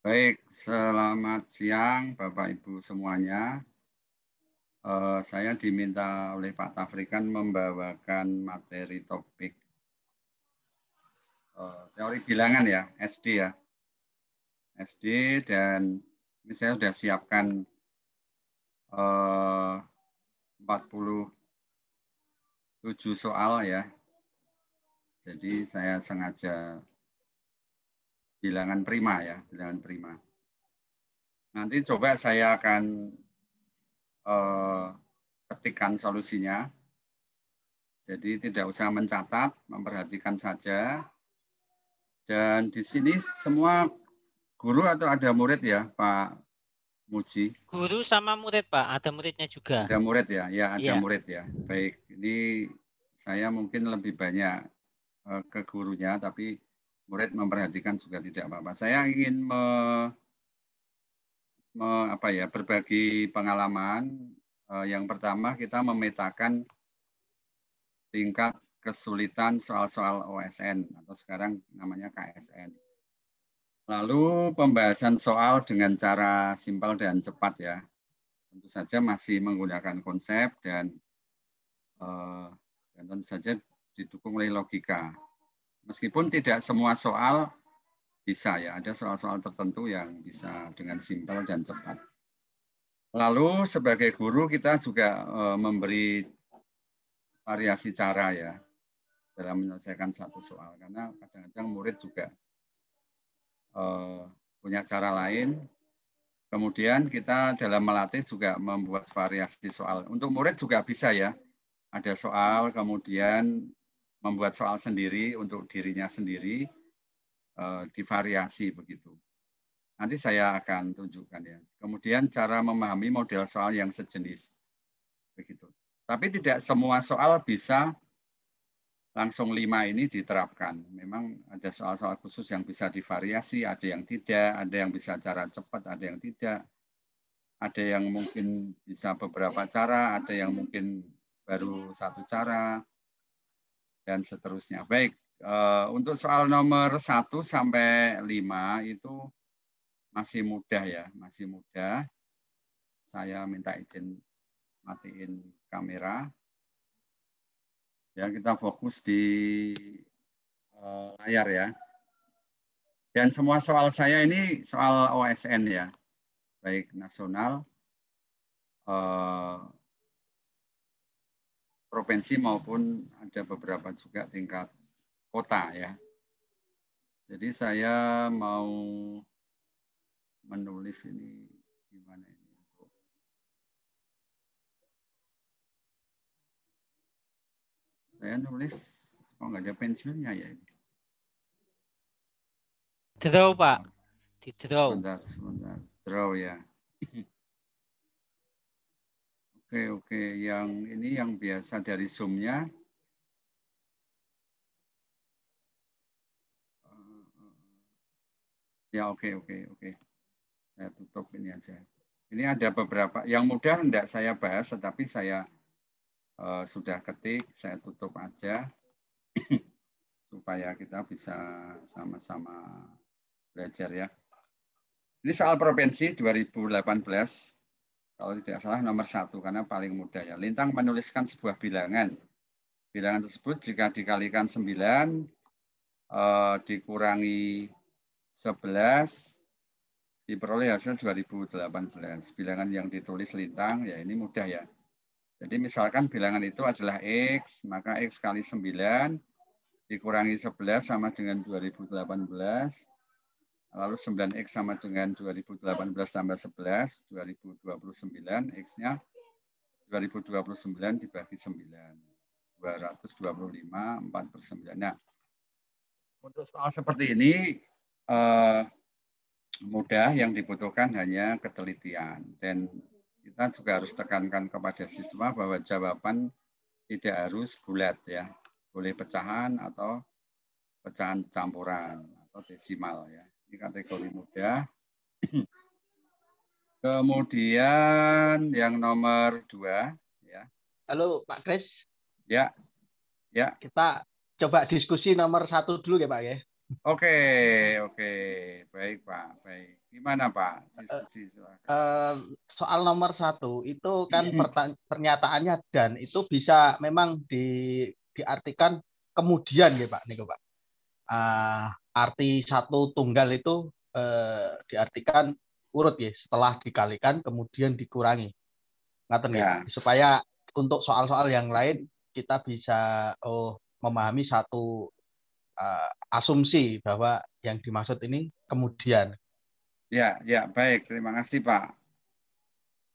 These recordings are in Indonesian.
Baik, selamat siang Bapak Ibu semuanya. Saya diminta oleh Pak Tafrikan membawakan materi topik teori bilangan ya, SD ya. SD dan ini saya sudah siapkan 47 soal ya. Jadi saya sengaja bilangan prima ya, bilangan prima. Nanti coba saya akan ketikkan solusinya. Jadi tidak usah mencatat, memperhatikan saja. Dan di sini semua guru atau ada murid ya, Pak Muji? Guru sama murid, Pak. Ada muridnya juga. Ada murid ya? Ya, ada ya. murid ya. Baik, ini saya mungkin lebih banyak ke gurunya, tapi murid memperhatikan juga tidak apa-apa. Saya ingin berbagi pengalaman. Yang pertama kita memetakan tingkat kesulitan soal-soal OSN atau sekarang namanya KSN. Lalu pembahasan soal dengan cara simpel dan cepat ya. Tentu saja masih menggunakan konsep dan tentu saja didukung oleh logika. Meskipun tidak semua soal bisa ya, ada soal-soal tertentu yang bisa dengan simpel dan cepat. Lalu sebagai guru kita juga memberi variasi cara ya dalam menyelesaikan satu soal, karena kadang-kadang murid juga punya cara lain. Kemudian kita dalam melatih juga membuat variasi soal. Untuk murid juga bisa ya, ada soal kemudian membuat soal sendiri untuk dirinya sendiri, divariasi begitu. Nanti saya akan tunjukkan ya. Kemudian cara memahami model soal yang sejenis. Begitu. Tapi tidak semua soal bisa langsung 5 ini diterapkan. Memang ada soal-soal khusus yang bisa divariasi, ada yang tidak, ada yang bisa cara cepat, ada yang tidak. Ada yang mungkin bisa beberapa cara, ada yang mungkin baru satu cara, dan seterusnya. Baik, untuk soal nomor 1 sampai 5 itu masih mudah ya, masih mudah. Saya minta izin matiin kamera. Ya, kita fokus di layar ya. Dan semua soal saya ini soal OSN ya, baik nasional, provinsi maupun ada beberapa juga tingkat kota ya. Jadi saya mau menulis ini gimana ini? Saya nulis, oh nggak ada pensilnya ya. Draw, Pak. Di draw. Sebentar. Draw ya. Oke. Yang ini yang biasa dari Zoom-nya. Ya, oke. Saya tutup ini aja. Ini ada beberapa, yang mudah tidak saya bahas, tetapi saya sudah ketik, saya tutup aja, supaya kita bisa sama-sama belajar ya. Ini soal provinsi 2018, kalau tidak salah nomor 1, karena paling mudah ya. Lintang menuliskan sebuah bilangan. Bilangan tersebut jika dikalikan 9, dikurangi 11, diperoleh hasil 2018. Bilangan yang ditulis Lintang, ya ini mudah ya. Jadi misalkan bilangan itu adalah X, maka X kali 9 dikurangi 11 sama dengan 2018. Lalu 9X sama dengan 2018 tambah 11, 2029. X-nya 2029 dibagi 9. 225, 4/9. Nah, untuk soal seperti ini, mudah, yang dibutuhkan hanya ketelitian. Dan kita juga harus tekankan kepada siswa bahwa jawaban tidak harus bulat ya. Boleh pecahan atau pecahan campuran atau desimal ya. Ini kategori mudah. Kemudian yang nomor 2 ya. Halo Pak Kris. Ya. Kita coba diskusi nomor 1 dulu ya Pak ya. Oke, oke. Baik, Pak. Baik. Gimana, Pak? Diskusi silakan. Soal nomor 1 itu kan pernyataannya dan itu bisa memang diartikan kemudian ya Pak Niko Pak. Arti satu tunggal itu diartikan urut ya, setelah dikalikan kemudian dikurangi. Ngaten ya. Supaya untuk soal-soal yang lain kita bisa memahami satu asumsi bahwa yang dimaksud ini kemudian. Ya, ya, baik. Terima kasih, Pak.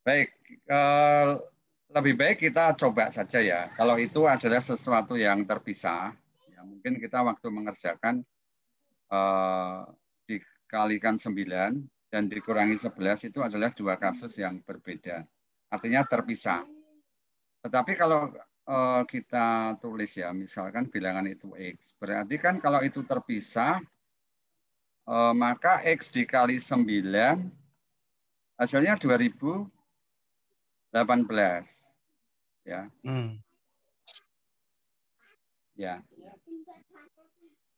Baik, lebih baik kita coba saja ya. Kalau itu adalah sesuatu yang terpisah, ya mungkin kita waktu mengerjakan dikalikan 9 dan dikurangi 11 itu adalah dua kasus yang berbeda. Artinya terpisah. Tetapi kalau kita tulis ya, misalkan bilangan itu X, berarti kan kalau itu terpisah, maka X dikali 9 hasilnya 2018 ya. Ya.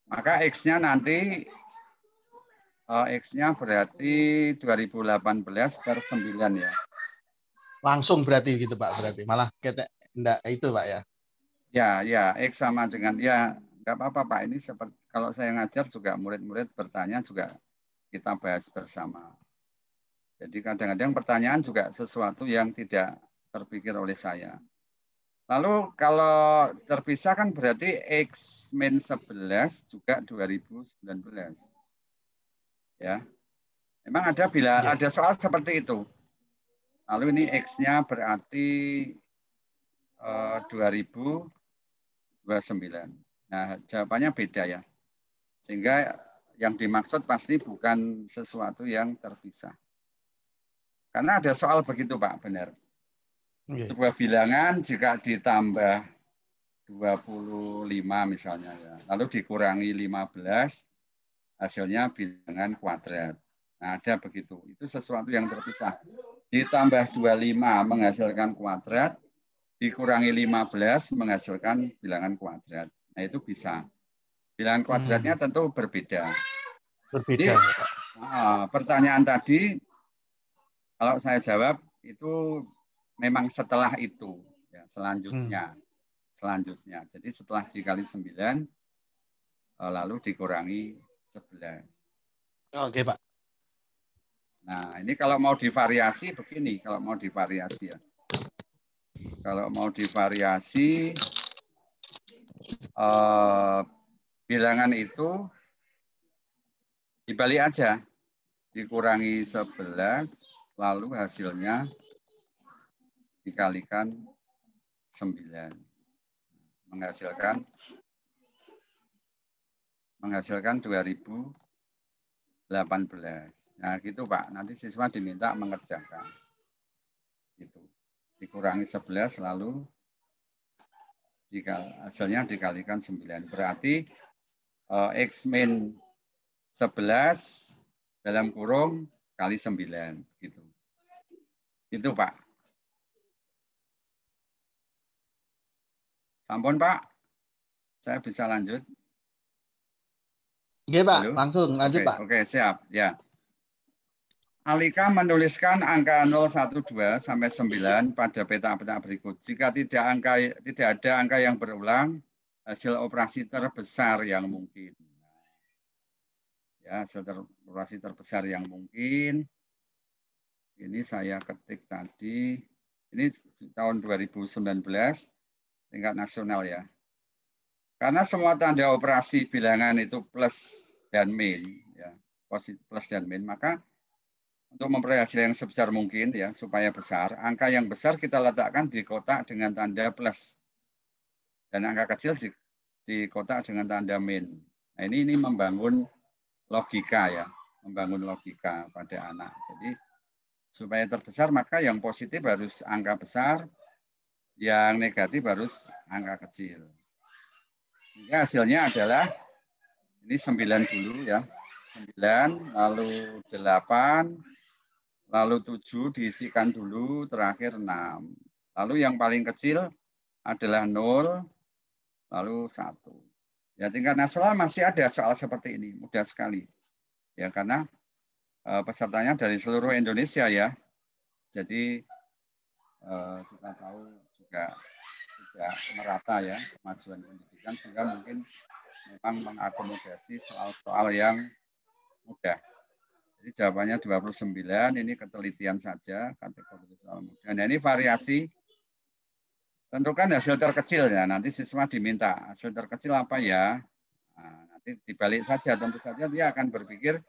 Maka X-nya nanti X-nya berarti 2018 per 9 ya. Langsung berarti gitu Pak, berarti malah kita enggak itu Pak ya. Ya, ya, X sama dengan ya enggak apa-apa Pak, ini seperti kalau saya ngajar juga murid-murid bertanya juga kita bahas bersama. Jadi kadang-kadang pertanyaan juga sesuatu yang tidak terpikir oleh saya. Lalu kalau terpisah kan berarti X min 11 juga 2019. Ya. Memang ada ada soal seperti itu. Lalu ini X-nya berarti 2029. Nah, jawabannya beda ya. Sehingga yang dimaksud pasti bukan sesuatu yang terpisah. Karena ada soal begitu Pak, benar. Sebuah bilangan jika ditambah 25 misalnya ya. Lalu dikurangi 15 hasilnya bilangan kuadrat. Nah, ada begitu. Itu sesuatu yang terpisah. Ditambah 25 menghasilkan kuadrat, dikurangi 15 menghasilkan bilangan kuadrat. Nah, itu bisa. Bilangan kuadratnya tentu berbeda. Jadi, pertanyaan tadi, kalau saya jawab, itu memang setelah itu. Ya, selanjutnya. Jadi setelah dikali 9, lalu dikurangi 11. Oke, Pak. Nah, ini kalau mau divariasi begini, kalau mau divariasi ya. Kalau mau divariasi, bilangan itu dibalik aja. Dikurangi 11, lalu hasilnya dikalikan 9. Menghasilkan 2018. Nah, gitu Pak. Nanti siswa diminta mengerjakan. Gitu. Dikurangi 11 lalu hasilnya dikalikan 9. Berarti X min 11 dalam kurung kali 9 gitu. Itu Pak. Sampun Pak. Saya bisa lanjut. Oke Pak, langsung lanjut Pak. Oke, siap. Ya. Alika menuliskan angka 012 sampai 9 pada peta-peta berikut. Jika tidak ada angka yang berulang, hasil operasi terbesar yang mungkin. Ya, hasil operasi terbesar yang mungkin. Ini saya ketik tadi. Ini tahun 2019 tingkat nasional ya. Karena semua tanda operasi bilangan itu plus dan min, ya, plus dan min, maka untuk memperoleh hasil yang sebesar mungkin ya supaya besar, angka yang besar kita letakkan di kotak dengan tanda plus dan angka kecil di kotak dengan tanda min. Nah, ini membangun logika ya, membangun logika pada anak. Jadi supaya terbesar maka yang positif harus angka besar, yang negatif harus angka kecil. Sehingga hasilnya adalah ini 9 dulu ya. 9 lalu 8 lalu 7 diisikan dulu, terakhir 6. Lalu yang paling kecil adalah 0, lalu 1. Ya, tingkat nasional masih ada soal seperti ini, mudah sekali. Ya, karena pesertanya dari seluruh Indonesia ya. Jadi kita tahu juga tidak merata ya kemajuan pendidikan, sehingga mungkin memang mengakomodasi soal-soal yang mudah. Jadi jawabannya 29, ini ketelitian saja, kategori soal mudah. Nah, ini variasi, tentukan hasil terkecil ya, nanti siswa diminta hasil terkecil apa ya. Nah, nanti dibalik saja, tentu saja dia akan berpikir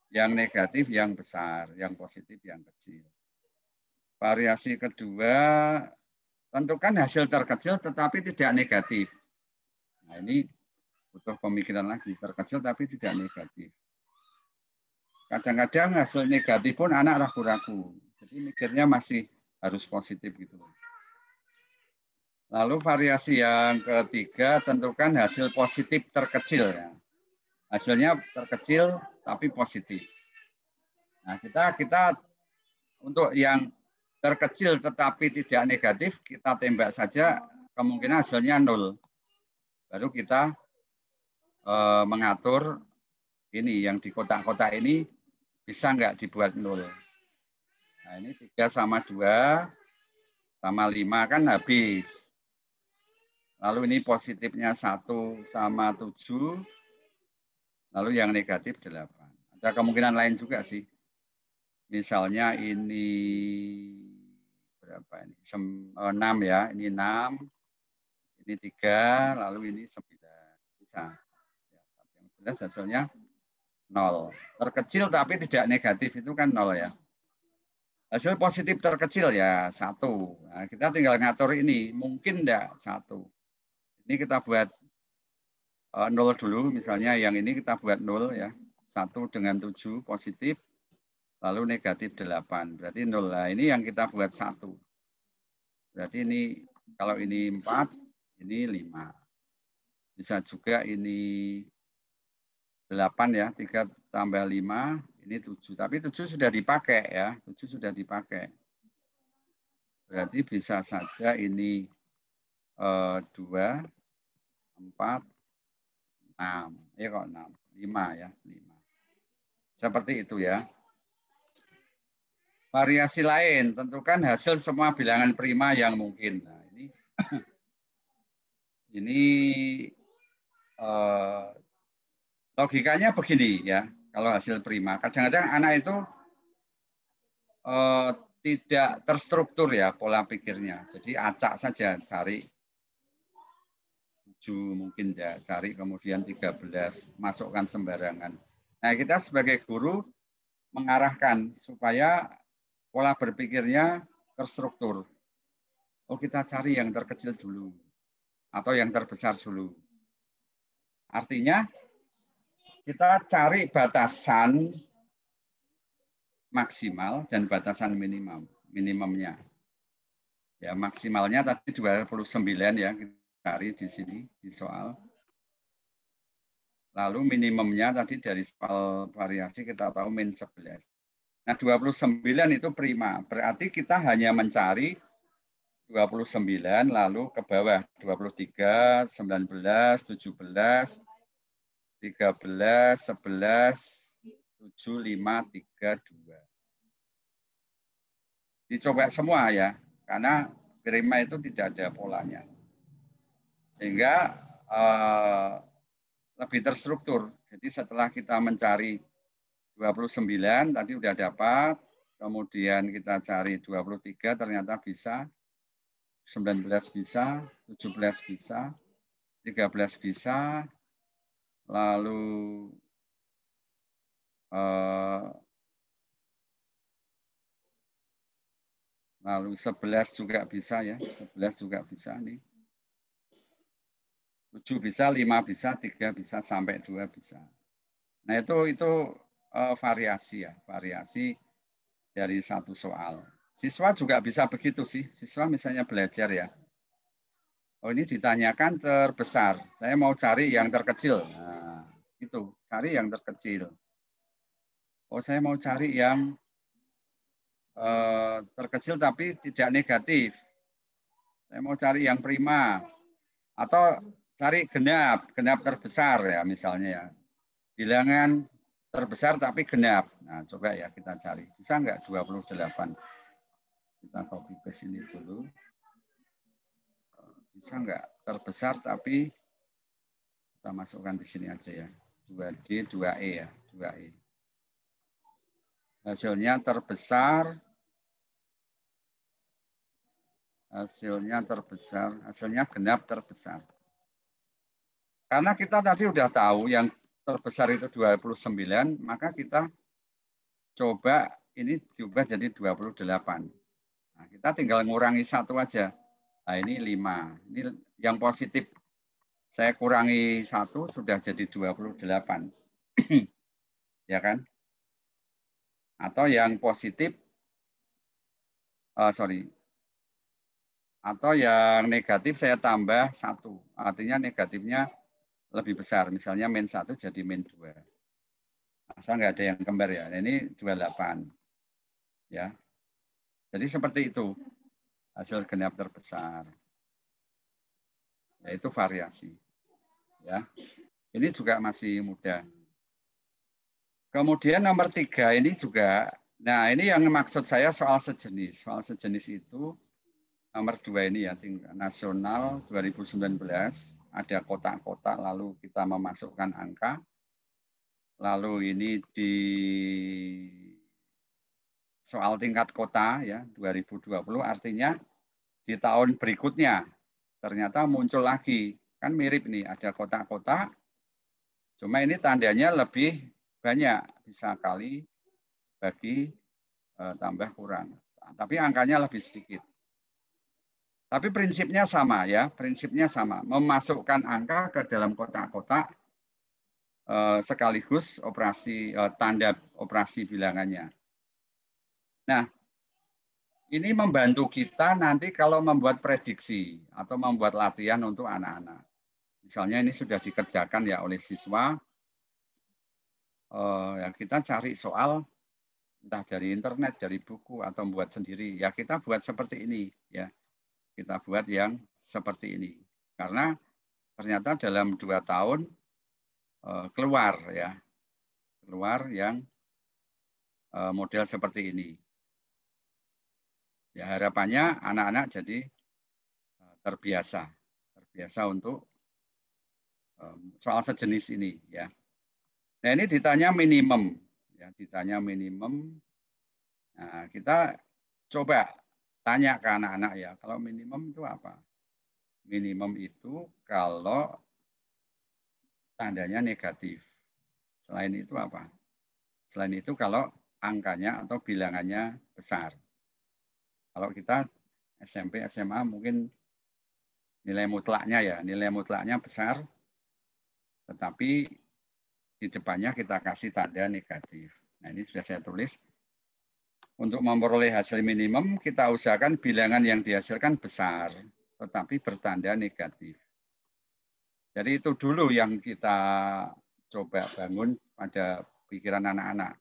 yang negatif, yang besar, yang positif, yang kecil. Variasi kedua, tentukan hasil terkecil tetapi tidak negatif. Nah, ini butuh pemikiran lagi, terkecil tapi tidak negatif. Kadang-kadang hasil negatif pun anak ragu-ragu. Jadi mikirnya masih harus positif gitu. Lalu variasi yang ketiga, tentukan hasil positif terkecil ya. Hasilnya terkecil tapi positif. Nah, kita untuk yang terkecil tetapi tidak negatif, kita tembak saja, kemungkinan hasilnya 0. Baru kita mengatur ini yang di kotak-kotak ini bisa nggak dibuat 0. Nah, ini 3 sama 2 sama 5 kan habis. Lalu ini positifnya 1 sama 7. Lalu yang negatif 8. Ada kemungkinan lain juga sih. Misalnya ini berapa ini? 6 ya, ini 6. Ini 3, lalu ini 9. Bisa. Ya, tapi yang jelas hasilnya 0. Terkecil tapi tidak negatif itu kan 0 ya. Hasil positif terkecil ya 1. Nah, kita tinggal ngatur ini. Mungkin enggak 1. Ini kita buat 0 dulu. Misalnya yang ini kita buat 0 ya. 1 dengan 7 positif. Lalu negatif 8. Berarti 0. Nah, ini yang kita buat 1. Berarti ini kalau ini 4, ini 5. Bisa juga ini 8 ya, 3 tambah 5, ini 7. Tapi 7 sudah dipakai ya, 7 sudah dipakai. Berarti bisa saja ini 2, 4, 6. Ya kok 6, 5 ya, 5. Seperti itu ya. Variasi lain, tentukan hasil semua bilangan prima yang mungkin. Nah, ini logikanya begini ya, kalau hasil prima. Kadang-kadang anak itu tidak terstruktur ya pola pikirnya. Jadi acak saja cari 7 mungkin ya, cari kemudian 13, masukkan sembarangan. Nah, kita sebagai guru mengarahkan supaya pola berpikirnya terstruktur. Oh, kita cari yang terkecil dulu atau yang terbesar dulu. Artinya kita cari batasan maksimal dan batasan minimumnya. Ya, maksimalnya tadi 29 ya, kita cari di sini di soal. Lalu minimumnya tadi dari soal variasi kita tahu min 11. Nah, 29 itu prima. Berarti kita hanya mencari 29 lalu ke bawah 23, 19, 17, 13, 11, 7, 5, 3, 2. Dicoba semua ya, karena prima itu tidak ada polanya. Sehingga lebih terstruktur. Jadi setelah kita mencari 29, tadi udah dapat, kemudian kita cari 23, ternyata bisa, 19 bisa, 17 bisa, 13 bisa, lalu lalu 11 juga bisa ya, 11 juga bisa nih. 7 bisa, 5 bisa, 3 bisa, sampai 2 bisa. Nah, itu variasi ya, variasi dari satu soal. Siswa juga bisa begitu sih. Siswa misalnya belajar ya. Oh, ini ditanyakan terbesar. Saya mau cari yang terkecil. Nah, itu, cari yang terkecil. Oh, saya mau cari yang terkecil tapi tidak negatif. Saya mau cari yang prima. Atau cari genap terbesar ya misalnya ya. Bilangan terbesar tapi genap. Nah, coba ya kita cari. Bisa enggak 28? Kita copy paste ini dulu. Bisa enggak terbesar tapi kita masukkan di sini aja ya. 2D, 2E ya, 2E. Hasilnya terbesar. Hasilnya genap terbesar. Karena kita tadi udah tahu yang terbesar itu 29, maka kita coba ini diubah jadi 28. Nah, kita tinggal ngurangi 1 aja. Nah, ini 5. Ini yang positif. Saya kurangi 1 sudah jadi 28. Ya kan? Atau yang positif, atau yang negatif saya tambah 1. Artinya negatifnya lebih besar. Misalnya min 1 jadi min 2. Asal nggak ada yang kembar ya. Nah, ini 28. Ya. Jadi seperti itu. Hasil genap terbesar. Yaitu variasi. Ya. Ini juga masih mudah. Kemudian nomor 3 ini juga, nah ini yang maksud saya soal sejenis. Soal sejenis itu nomor 2 ini ya, tingkat nasional 2019. Ada kotak-kotak lalu kita memasukkan angka. Lalu ini di soal tingkat kota ya 2020 artinya di tahun berikutnya ternyata muncul lagi. Kan mirip nih ada kotak-kotak. Cuma ini tandanya lebih banyak, bisa kali bagi tambah kurang. Tapi angkanya lebih sedikit. Tapi prinsipnya sama ya, prinsipnya sama. Memasukkan angka ke dalam kotak-kotak sekaligus operasi tanda operasi bilangannya. Nah, ini membantu kita nanti kalau membuat prediksi atau membuat latihan untuk anak-anak. Misalnya ini sudah dikerjakan ya oleh siswa. Ya kita cari soal entah dari internet, dari buku atau membuat sendiri. Ya kita buat seperti ini ya. Kita buat yang seperti ini. Karena ternyata dalam 2 tahun keluar ya. Keluar yang model seperti ini. Ya harapannya anak-anak jadi terbiasa untuk soal sejenis ini ya. Nah, ini ditanya minimum ya, ditanya minimum. Nah, kita coba tanya ke anak-anak ya, kalau minimum itu apa? Minimum itu kalau tandanya negatif. Selain itu apa? Selain itu kalau angkanya atau bilangannya besar. Kalau kita SMP, SMA mungkin nilai mutlaknya besar, tetapi di depannya kita kasih tanda negatif. Nah, ini sudah saya tulis. Untuk memperoleh hasil minimum, kita usahakan bilangan yang dihasilkan besar, tetapi bertanda negatif. Jadi itu dulu yang kita coba bangun pada pikiran anak-anak.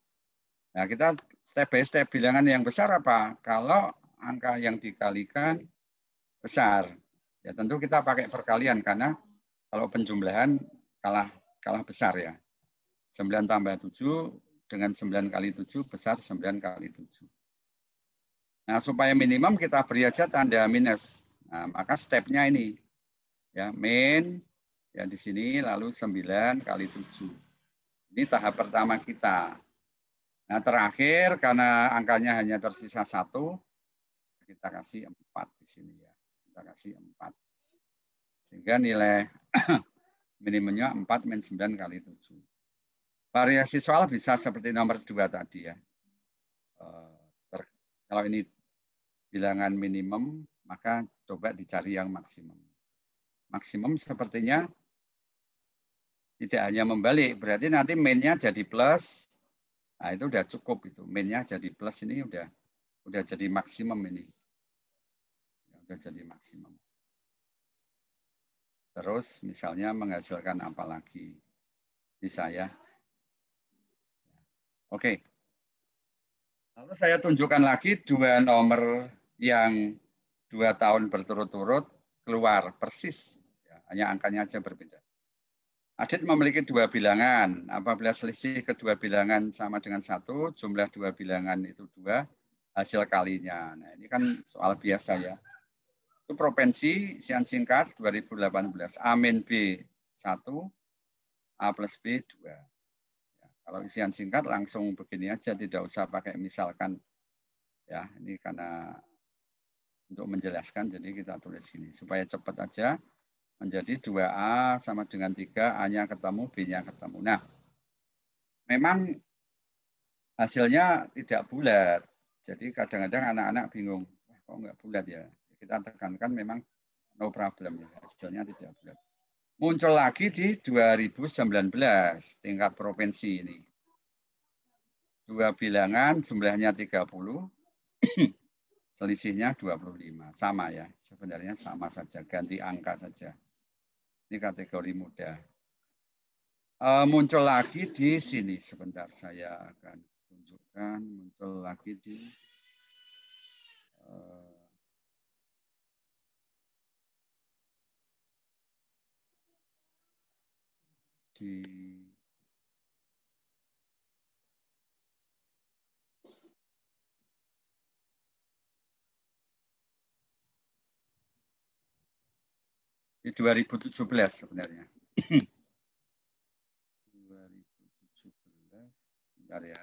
Nah, kita step by step bilangan yang besar apa? Kalau angka yang dikalikan besar. Ya tentu kita pakai perkalian karena kalau penjumlahan kalah besar ya. 9 tambah 7 dengan 9 kali 7 besar 9 kali 7. Nah, supaya minimum kita beri aja tanda minus. Nah, maka stepnya ini. Ya, min ya di sini lalu 9 kali 7. Ini tahap pertama kita. Nah, terakhir karena angkanya hanya tersisa 1, kita kasih 4 di sini ya. Kita kasih 4. Sehingga nilai minimumnya 4 min 9 kali 7. Variasi soal bisa seperti nomor 2 tadi ya. Kalau ini bilangan minimum, maka coba dicari yang maksimum. Maksimum sepertinya tidak hanya membalik, berarti nanti min-nya jadi plus. Nah, itu udah cukup itu. Min-nya jadi plus ini udah jadi maksimum ini. Ya, udah jadi maksimum. Terus misalnya menghasilkan apa lagi? Bisa ya. Oke. Lalu saya tunjukkan lagi 2 nomor yang 2 tahun berturut-turut keluar persis. Ya. hanya angkanya aja berbeda. Adit memiliki dua bilangan. Apabila selisih kedua bilangan sama dengan 1, jumlah dua bilangan itu 2, hasil kalinya. Nah, ini kan soal biasa ya. Itu propensi isian singkat 2018. A min B 1, A plus B 2. Ya, kalau isian singkat langsung begini aja, tidak usah pakai misalkan. Ya, ini karena untuk menjelaskan, jadi kita tulis gini. Supaya cepat aja. Menjadi 2A sama dengan 3, A-nya ketemu, B-nya ketemu. Nah, memang hasilnya tidak bulat. Jadi kadang-kadang anak-anak bingung, kok nggak bulat ya? Kita tekankan memang no problem ya, hasilnya tidak bulat. Muncul lagi di 2019, tingkat provinsi ini. Dua bilangan, jumlahnya 30, selisihnya 25. Sama ya, sebenarnya sama saja, ganti angka saja. Ini kategori mudah. Muncul lagi di sini. Sebentar, saya akan tunjukkan. Muncul lagi di di 2017 sebenarnya. 2017, bentar ya.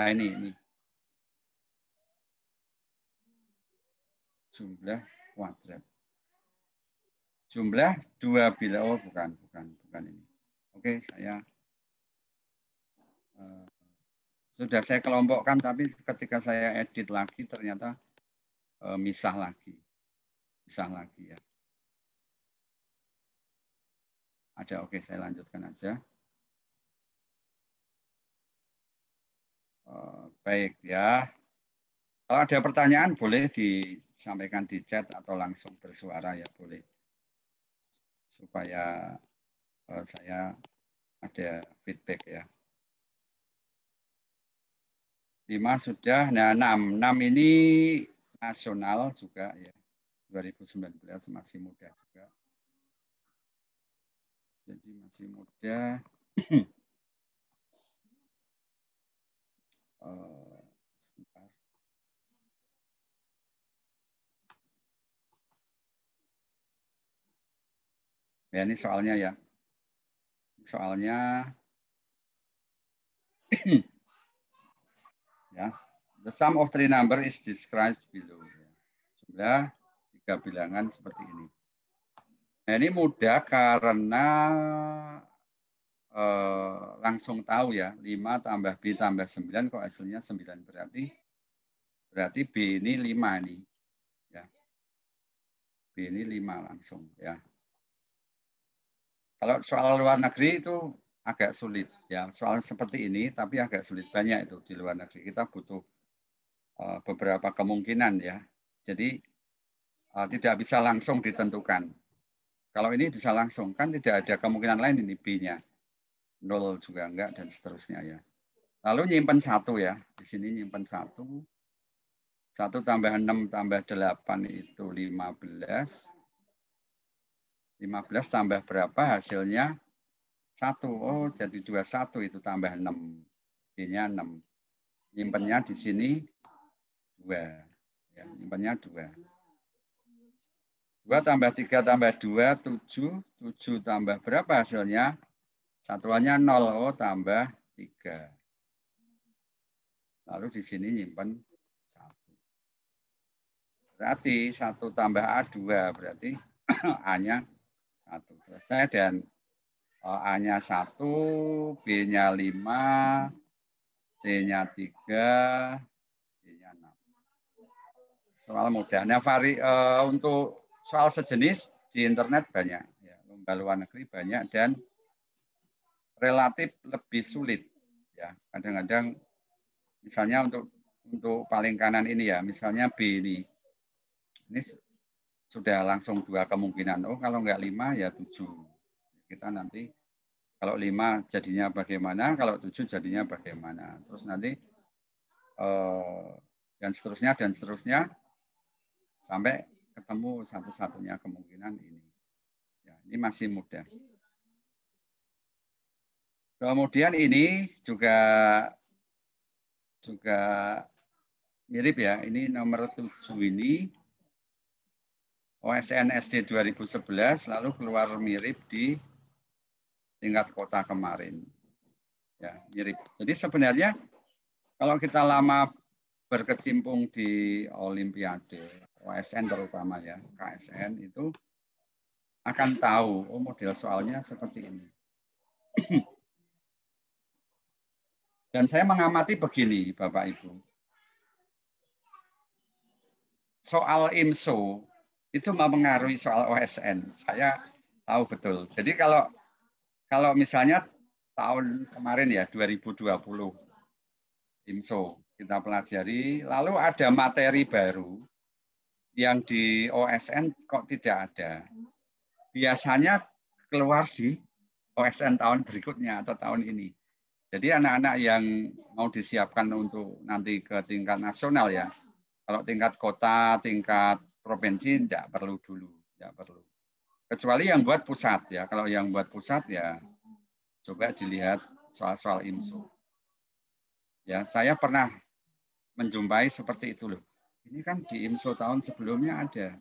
Nah ini. Jumlah kuadrat. Jumlah dua bilangan, bukan ini. Oke, sudah saya kelompokkan, tapi ketika saya edit lagi ternyata misah lagi ya. Ada, oke, saya lanjutkan aja. Baik ya. Kalau ada pertanyaan boleh disampaikan di chat atau langsung bersuara ya, boleh. Supaya saya ada feedback ya. 5 sudah, nah 6 ini nasional juga ya. 2019 masih muda juga. Jadi masih muda. Sebentar. Ya ini soalnya ya. Soalnya ya. The sum of three number is described below. Jumlah 3 bilangan seperti ini. Nah, ini mudah karena langsung tahu ya, 5 tambah B tambah 9 kok hasilnya 9, berarti B ini 5 nih. Ya. B ini 5 langsung ya. Kalau soal luar negeri itu agak sulit ya. Soal seperti ini tapi agak sulit, banyak itu di luar negeri. Kita butuh beberapa kemungkinan ya. Jadi tidak bisa langsung ditentukan. Kalau ini bisa langsung, kan tidak ada kemungkinan lain ini B-nya. 0 juga enggak dan seterusnya ya. Lalu nyimpen 1 ya. Di sini nyimpen 1. 1 tambah 6 tambah 8 itu 15. 15 tambah berapa hasilnya? 1. Oh, jadi 21 itu tambah 6. D-nya 6. Nyimpennya di sini 2. Ya, nyimpennya 2. 2 tambah 3 tambah 2, 7. 7 tambah berapa hasilnya? Satuannya 0. Oh, tambah 3. Lalu di sini nyimpen 1. Berarti 1 tambah A2. Berarti A-nya 1. Selesai dan A-nya 1, B-nya 5, C-nya 3, D-nya 6. Soal mudah. Nah, untuk soal sejenis di internet banyak. Ya, lomba luar negeri banyak dan relatif lebih sulit. Ya, kadang-kadang misalnya untuk paling kanan ini ya, misalnya B ini. Ini sudah langsung 2 kemungkinan. Oh, kalau enggak 5 ya 7. Kita nanti kalau 5 jadinya bagaimana, kalau 7 jadinya bagaimana. Terus nanti dan seterusnya sampai ketemu satu-satunya kemungkinan ini. Ya, ini masih mudah. Kemudian ini juga mirip ya. Ini nomor 7 ini OSN SD 2011 lalu keluar mirip di tingkat kota kemarin. Ya, mirip. Jadi sebenarnya kalau kita lama berkecimpung di Olimpiade, OSN terutama ya, KSN itu akan tahu, oh model soalnya seperti ini. Dan saya mengamati begini, Bapak Ibu. Soal IMSO itu mempengaruhi soal OSN. Saya tahu betul. Jadi kalau misalnya tahun kemarin ya 2020 IMSO kita pelajari, lalu ada materi baru yang di OSN kok tidak ada. Biasanya keluar di OSN tahun berikutnya atau tahun ini. Jadi anak-anak yang mau disiapkan untuk nanti ke tingkat nasional ya, kalau tingkat kota, tingkat provinsi tidak perlu dulu, tidak perlu. Kecuali yang buat pusat ya, kalau yang buat pusat ya coba dilihat soal-soal IMSO. Ya, saya pernah menjumpai seperti itu loh. Ini kan di IMSO tahun sebelumnya ada,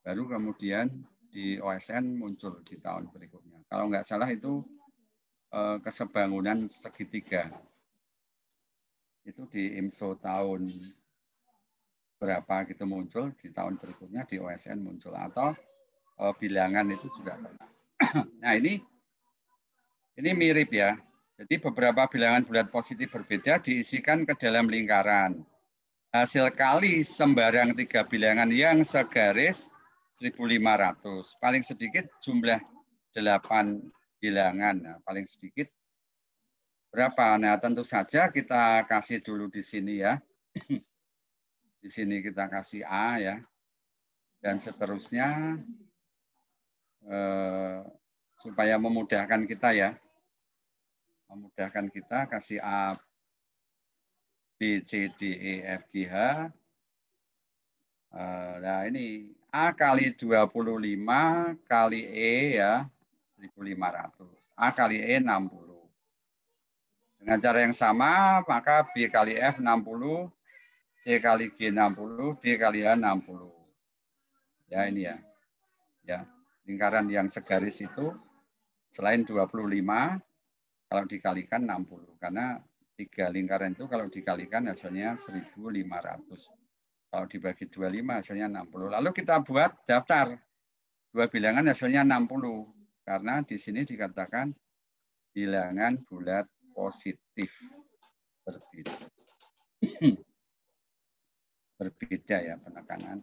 baru kemudian di OSN muncul di tahun berikutnya. Kalau nggak salah itu kesebangunan segitiga. Itu di IMSO tahun berapa gitu muncul, di tahun berikutnya di OSN muncul. Atau bilangan itu juga pernah. Nah ini mirip ya. Jadi beberapa bilangan bulat positif berbeda diisikan ke dalam lingkaran. Hasil kali sembarang 3 bilangan yang segaris 1.500. Paling sedikit jumlah 8 bilangan. Nah, paling sedikit berapa? Nah, tentu saja kita kasih dulu di sini ya. Di sini kita kasih A ya. Dan seterusnya supaya memudahkan kita ya. Memudahkan kita kasih A, B, C, D, E, F, G, H. Nah, ini A kali 25 kali E ya 1.500. A kali E 60. Dengan cara yang sama, maka B kali F 60, C kali G 60, D kali H 60. Ya ini ya. Ya, lingkaran yang segaris itu selain 25 kalau dikalikan 60 karena 3 lingkaran itu kalau dikalikan hasilnya 1.500. Kalau dibagi 25 hasilnya 60. Lalu kita buat daftar. 2 bilangan hasilnya 60 karena di sini dikatakan bilangan bulat positif berbeda. Berbeda ya penekanan.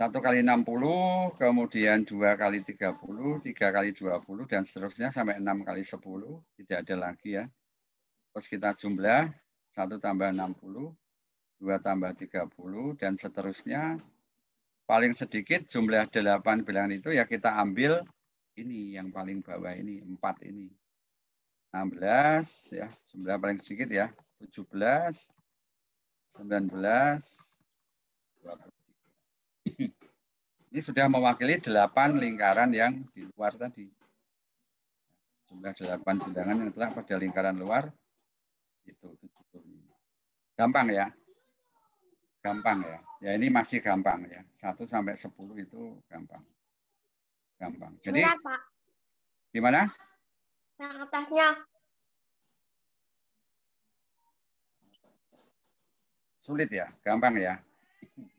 1 kali 60, kemudian 2 kali 30, 3 kali 20, dan seterusnya sampai 6 kali 10. Tidak ada lagi ya. Terus kita jumlah 1 tambah 60, 2 tambah 30, dan seterusnya. Paling sedikit jumlah 8 bilangan itu ya kita ambil ini yang paling bawah ini, 4 ini. 16 ya, jumlah paling sedikit ya, 17, 19, 23. Ini sudah mewakili 8 lingkaran yang di luar tadi. Jumlah 8 bilangan yang telah pada lingkaran luar itu 75. Gampang ya? Gampang ya. Ya ini masih gampang ya. 1 sampai 10 itu gampang. Gampang. Jadi Sebentar, Pak. Gimana? Yang atasnya. Sulit ya, gampang ya.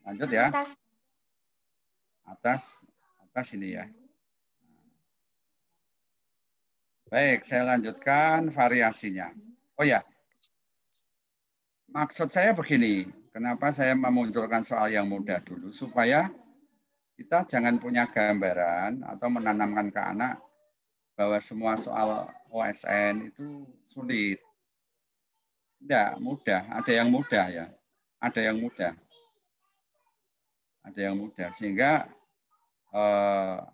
Lanjut ya. Atas ini ya. Baik, saya lanjutkan variasinya. Oh ya, maksud saya begini, kenapa saya memunculkan soal yang mudah dulu, supaya kita jangan punya gambaran atau menanamkan ke anak bahwa semua soal OSN itu sulit. Tidak, mudah. Ada yang mudah ya. Ada yang mudah. Ada yang mudah. Sehingga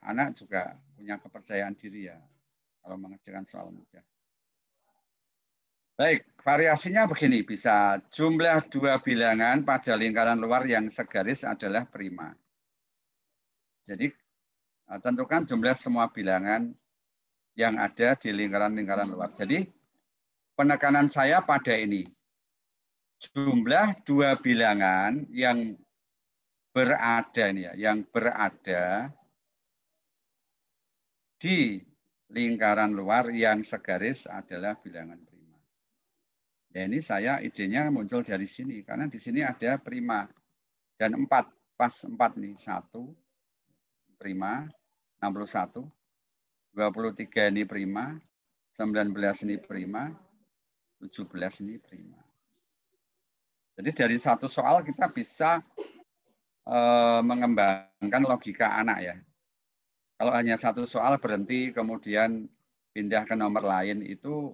anak juga punya kepercayaan diri ya kalau mengerjakan soal mudah. Baik, variasinya begini, bisa jumlah dua bilangan pada lingkaran luar yang segaris adalah prima. Jadi tentukan jumlah semua bilangan yang ada di lingkaran-lingkaran luar. Jadi penekanan saya pada ini, jumlah dua bilangan yang berada ini ya, yang berada di lingkaran luar yang segaris adalah bilangan prima. Ya ini saya idenya muncul dari sini karena di sini ada prima dan 4, pas 4 nih, 1 prima, 61, 23 ini prima, 19 ini prima, 17 ini prima. Jadi dari satu soal kita bisa mengembangkan logika anak ya. Kalau hanya satu soal berhenti kemudian pindah ke nomor lain itu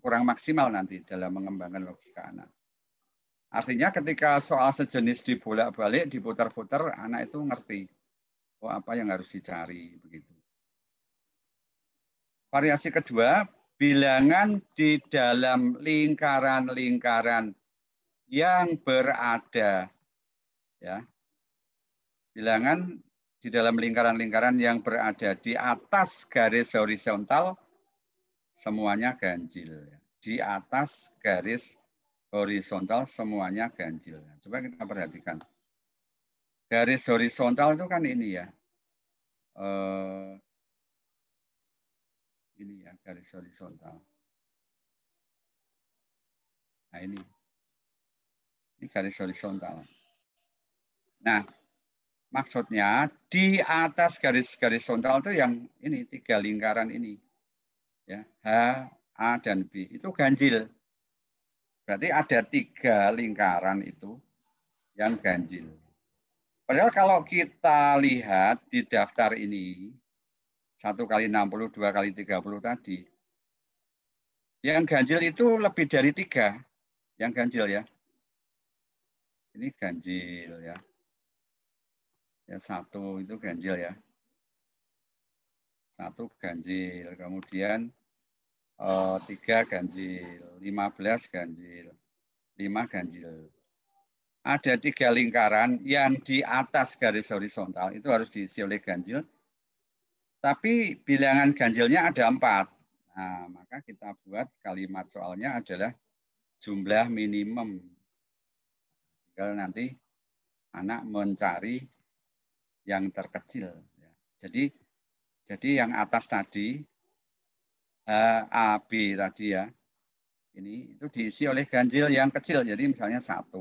kurang maksimal nanti dalam mengembangkan logika anak. Artinya ketika soal sejenis dibolak-balik, diputar-putar, anak itu ngerti oh apa yang harus dicari begitu. Variasi kedua, bilangan di dalam lingkaran-lingkaran yang berada ya. Bilangan di dalam lingkaran-lingkaran yang berada di atas garis horizontal semuanya ganjil. Di atas garis horizontal semuanya ganjil. Coba kita perhatikan. Garis horizontal itu kan ini ya. Ini ya garis horizontal. Nah ini. Ini garis horizontal. Nah, maksudnya di atas garis horizontal itu yang ini 3 lingkaran ini. Ya, H, A, dan B. Itu ganjil. Berarti ada 3 lingkaran itu yang ganjil. Padahal kalau kita lihat di daftar ini, 1 kali 60, 2 kali 30 tadi, yang ganjil itu lebih dari 3. Yang ganjil ya. Ini ganjil ya. Ya 1 itu ganjil ya. 1 ganjil. Kemudian 3 ganjil. 15 ganjil. 5 ganjil. Ada 3 lingkaran yang di atas garis horizontal itu harus diisi oleh ganjil. Tapi bilangan ganjilnya ada 4. Nah, maka kita buat kalimat soalnya adalah jumlah minimum. Tinggal nanti anak mencari yang terkecil. Jadi yang atas tadi, H, A, B tadi ya, ini itu diisi oleh ganjil yang kecil. Jadi misalnya 1.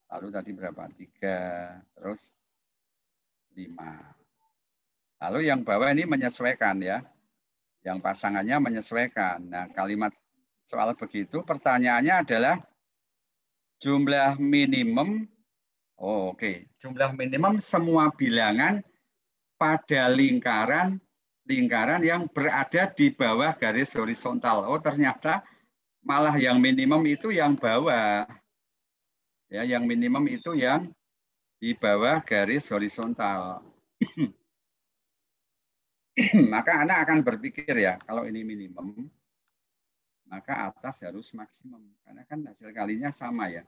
Lalu tadi berapa? 3, terus 5. Lalu yang bawah ini menyesuaikan ya. Yang pasangannya menyesuaikan. Nah, kalimat soal begitu pertanyaannya adalah jumlah minimum. Oh, oke. Jumlah minimum semua bilangan pada lingkaran yang berada di bawah garis horizontal. Oh, ternyata malah yang minimum itu yang bawah. Ya, yang minimum itu yang di bawah garis horizontal. Maka anak akan berpikir ya, kalau ini minimum, maka atas harus maksimum. Karena kan hasil kalinya sama ya.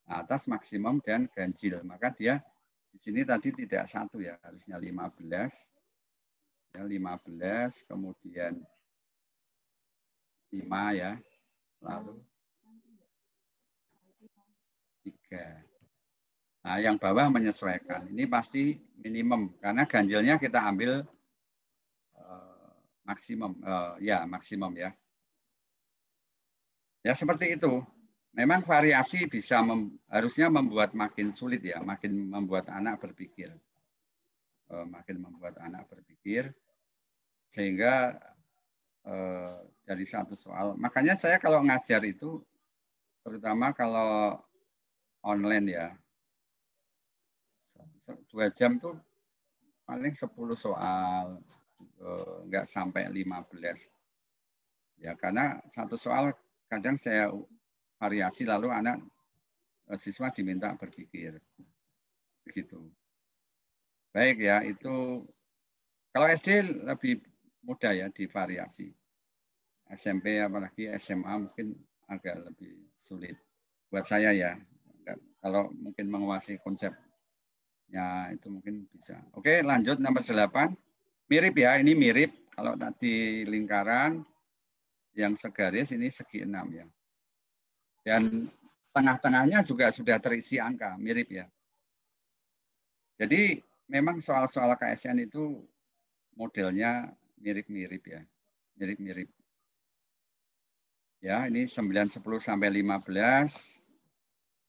Atas maksimum dan ganjil. Maka dia di sini tadi tidak 1 ya, harusnya 15. Ya, 15, kemudian 5 ya, lalu 3. Nah, yang bawah menyesuaikan. Ini pasti minimum, karena ganjilnya kita ambil maksimum. Ya, maksimum ya. Ya, seperti itu. Memang variasi bisa harusnya membuat makin sulit ya, makin membuat anak berpikir. Makin membuat anak berpikir, sehingga dari satu soal. Makanya saya kalau ngajar itu, terutama kalau online ya, 2 jam tuh paling 10 soal, enggak sampai 15. Ya, karena satu soal kadang saya variasi lalu anak siswa diminta berpikir. Begitu. Baik ya, itu kalau SD lebih mudah ya divariasi. SMP apalagi SMA mungkin agak lebih sulit buat saya ya. Kalau mungkin menguasai konsepnya itu mungkin bisa. Oke, lanjut nomor 8. Mirip ya, ini mirip. Kalau tadi lingkaran yang segaris ini segi 6 ya. Dan tengah-tengahnya juga sudah terisi angka, mirip ya. Jadi memang soal-soal KSN itu modelnya mirip-mirip ya. Mirip-mirip. Ya, ini 9, 10 sampai 15.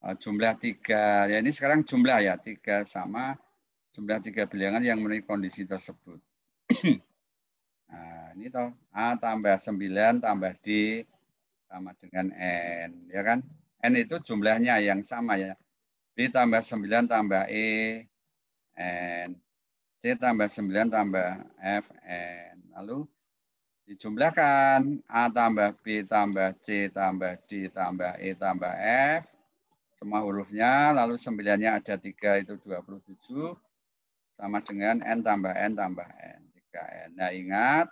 Jumlah 3, ya ini sekarang jumlah ya, 3 sama jumlah 3 bilangan yang memenuhi kondisi tersebut. Nah, ini toh A tambah 9 tambah D sama dengan N, ya kan? N itu jumlahnya yang sama ya. B tambah 9 tambah E, N. C tambah 9 tambah F, N. Lalu dijumlahkan A tambah B tambah C tambah D tambah E tambah F. Semua hurufnya, lalu 9-nya ada 3 itu 27. Sama dengan N tambah N tambah N. 3N. Nah ingat,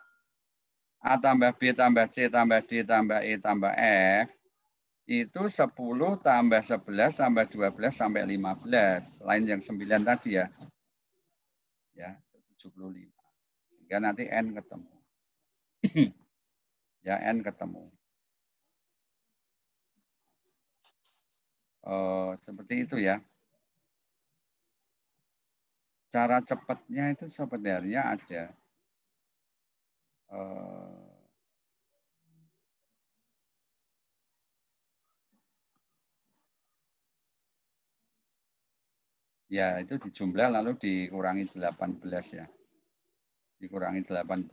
A tambah B tambah C tambah D tambah E tambah F itu 10 tambah 11 tambah 12 sampai 15. Lain yang 9 tadi ya. Ya, 75. Sehingga nanti N ketemu. Ya, N ketemu. Seperti itu ya. Cara cepatnya itu sebenarnya ada. Ya, itu dijumlah lalu dikurangi 18 ya. Dikurangi 18.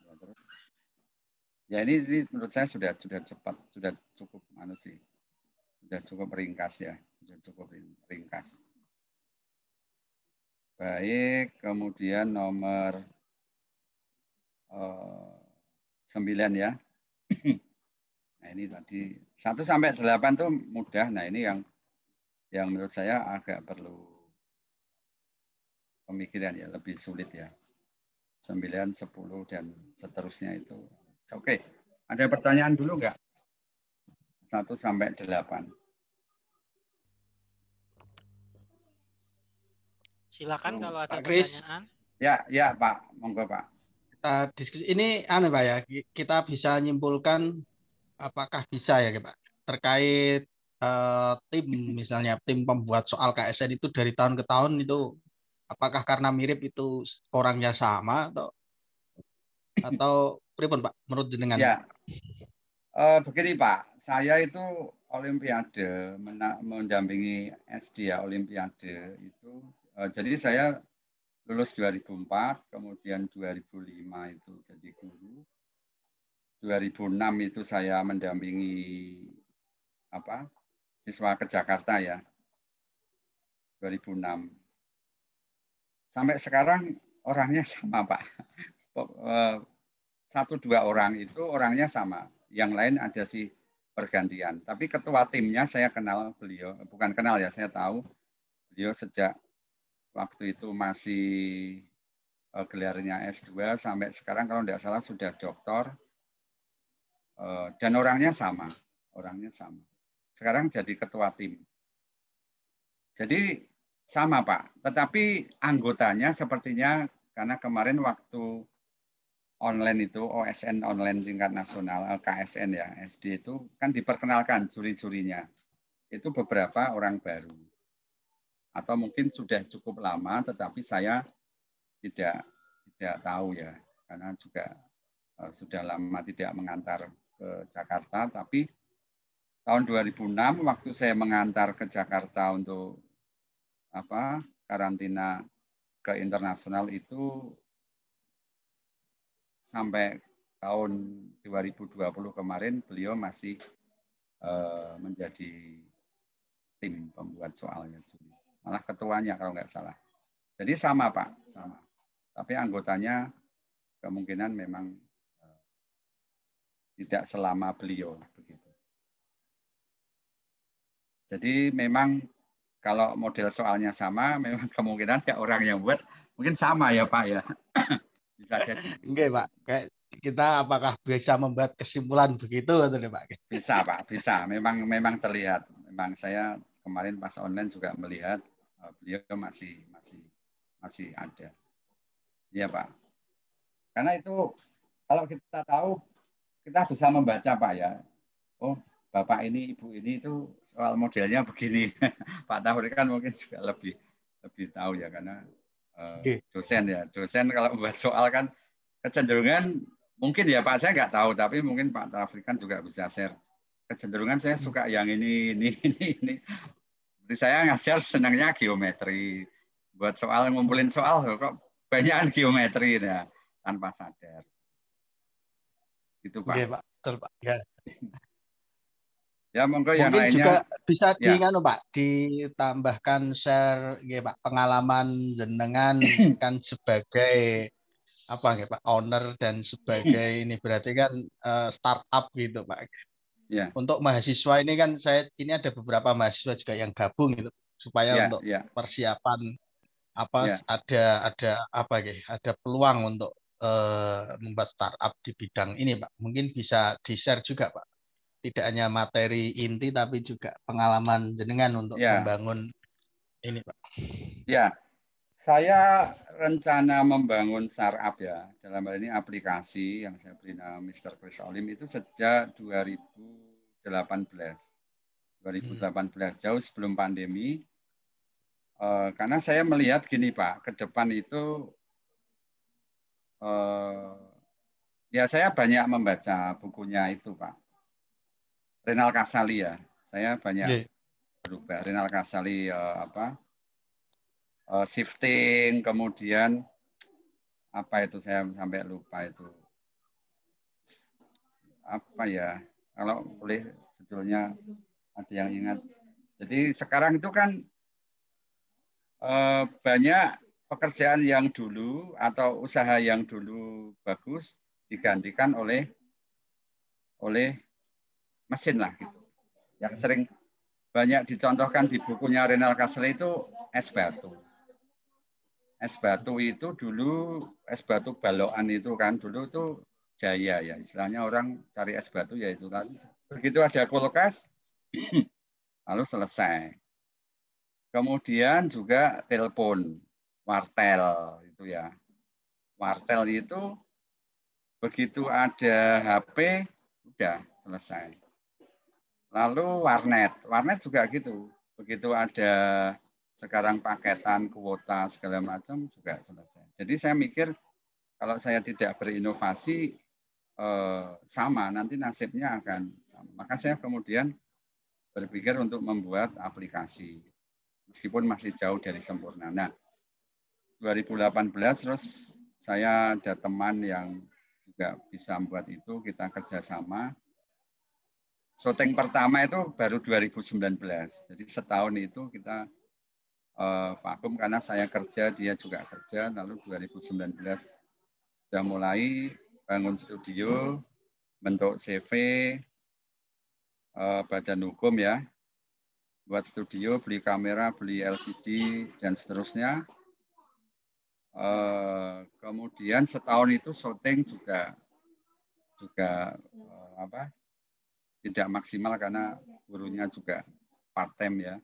Ya, terus. Ya ini menurut saya sudah cepat, sudah cukup sih. Sudah cukup ringkas ya. Sudah cukup ringkas. Baik, kemudian nomor 9 ya. Nah, ini tadi 1 sampai 8 tuh mudah. Nah, ini yang menurut saya agak perlu pemikiran ya, lebih sulit ya. 9, 10 dan seterusnya itu. Oke, ada pertanyaan dulu enggak? 1 sampai 8. Silakan kalau ada Pak Kris. pertanyaan. Ya Pak, monggo Pak. Kita diskusi ini Pak ya, kita bisa nyimpulkan apakah bisa ya Pak terkait tim misalnya tim pembuat soal KSN itu dari tahun ke tahun itu apakah karena mirip itu orangnya sama atau pripun Pak menurut jenengan? Ya. Begini Pak, saya itu Olimpiade mendampingi SD ya Olimpiade itu. Jadi saya lulus 2004, kemudian 2005 itu jadi guru. 2006 itu saya mendampingi siswa ke Jakarta ya. 2006. Sampai sekarang orangnya sama Pak. 1-2 orang itu orangnya sama. Yang lain ada sih pergantian. Tapi ketua timnya saya kenal beliau. Bukan kenal ya, saya tahu. Beliau sejak waktu itu masih gelarnya S2 sampai sekarang kalau tidak salah sudah doktor. Dan orangnya sama. Orangnya sama. Sekarang jadi ketua tim. Jadi sama Pak. Tetapi anggotanya sepertinya karena kemarin waktu online itu, OSN online tingkat nasional, KSN ya, SD itu kan diperkenalkan juri-jurinya. Itu beberapa orang baru. Atau mungkin sudah cukup lama, tetapi saya tidak tahu ya, karena juga sudah lama tidak mengantar ke Jakarta, tapi tahun 2006 waktu saya mengantar ke Jakarta untuk karantina ke internasional itu sampai tahun 2020 kemarin beliau masih menjadi tim pembuat soalnya. Malah ketuanya kalau nggak salah. Jadi sama Pak, sama. Tapi anggotanya kemungkinan memang tidak selama beliau begitu. Jadi memang kalau model soalnya sama, memang kemungkinan ya orang yang buat mungkin sama ya Pak ya. Bisa jadi. Enggak, Pak. Kayak kita apakah bisa membuat kesimpulan begitu atau tidak, Pak? Bisa, Pak. Bisa. Memang terlihat. Memang saya kemarin pas online juga melihat beliau masih ada. Iya, Pak. Karena itu kalau kita tahu, kita bisa membaca, Pak, ya. Oh, Bapak ini, Ibu ini itu soal modelnya begini. Pak Taufiq kan mungkin juga lebih tahu ya, karena dosen ya. Dosen kalau membuat soal kan kecenderungan mungkin ya Pak, saya nggak tahu, tapi mungkin Pak Taufiq kan juga bisa share. Kecenderungan saya suka yang ini. Seperti saya ngajar senangnya geometri. Buat soal, ngumpulin soal kok banyak geometri ya, tanpa sadar. Itu Pak. Oke, Pak. Betul, Pak. Ya. Ya, monggo yang Mungkin lainnya. juga bisa Ya. Pak, ditambahkan share ya, Pak, pengalaman jenengan kan sebagai apa ya, Pak, owner dan sebagai ini berarti kan startup gitu, Pak. Ya. Untuk mahasiswa ini kan ini ada beberapa mahasiswa juga yang gabung gitu supaya untuk persiapan ada apa ya, ada peluang untuk membuat startup di bidang ini, Pak. Mungkin bisa di-share juga, Pak. Tidak hanya materi inti tapi juga pengalaman jenengan untuk membangun ini, Pak. Ya, saya rencana membangun startup ya, dalam hal ini aplikasi yang saya beri nama Mr. Chris Olim itu sejak 2018, jauh sebelum pandemi. Karena saya melihat gini Pak, ke depan itu ya saya banyak membaca bukunya itu Pak. Renal Kasali ya, saya banyak berubah. Renal Kasali shifting, kemudian apa itu saya sampai lupa itu apa ya, kalau boleh judulnya ada yang ingat. Jadi sekarang itu kan banyak pekerjaan yang dulu atau usaha yang dulu bagus digantikan oleh mesin lah gitu. Yang sering banyak dicontohkan di bukunya Renal Kasali itu es batu. Es batu itu dulu, es batu balokan itu kan dulu tuh jaya ya, istilahnya orang cari es batu ya itu kan. Begitu ada kulkas, lalu selesai. Kemudian juga telepon, wartel itu ya. Wartel itu begitu ada HP, udah selesai. Lalu warnet juga gitu. Begitu ada sekarang paketan, kuota, segala macam juga selesai. Jadi saya mikir kalau saya tidak berinovasi sama, nanti nasibnya akan sama. Maka saya kemudian berpikir untuk membuat aplikasi. Meskipun masih jauh dari sempurna. Nah, 2018 terus saya ada teman yang juga bisa membuat itu, kita kerjasama. Syuting pertama itu baru 2019. Jadi setahun itu kita vakum karena saya kerja, dia juga kerja. Lalu 2019 sudah mulai bangun studio, bentuk CV, badan hukum ya, buat studio, beli kamera, beli LCD dan seterusnya. Kemudian setahun itu syuting juga tidak maksimal karena gurunya juga part time ya.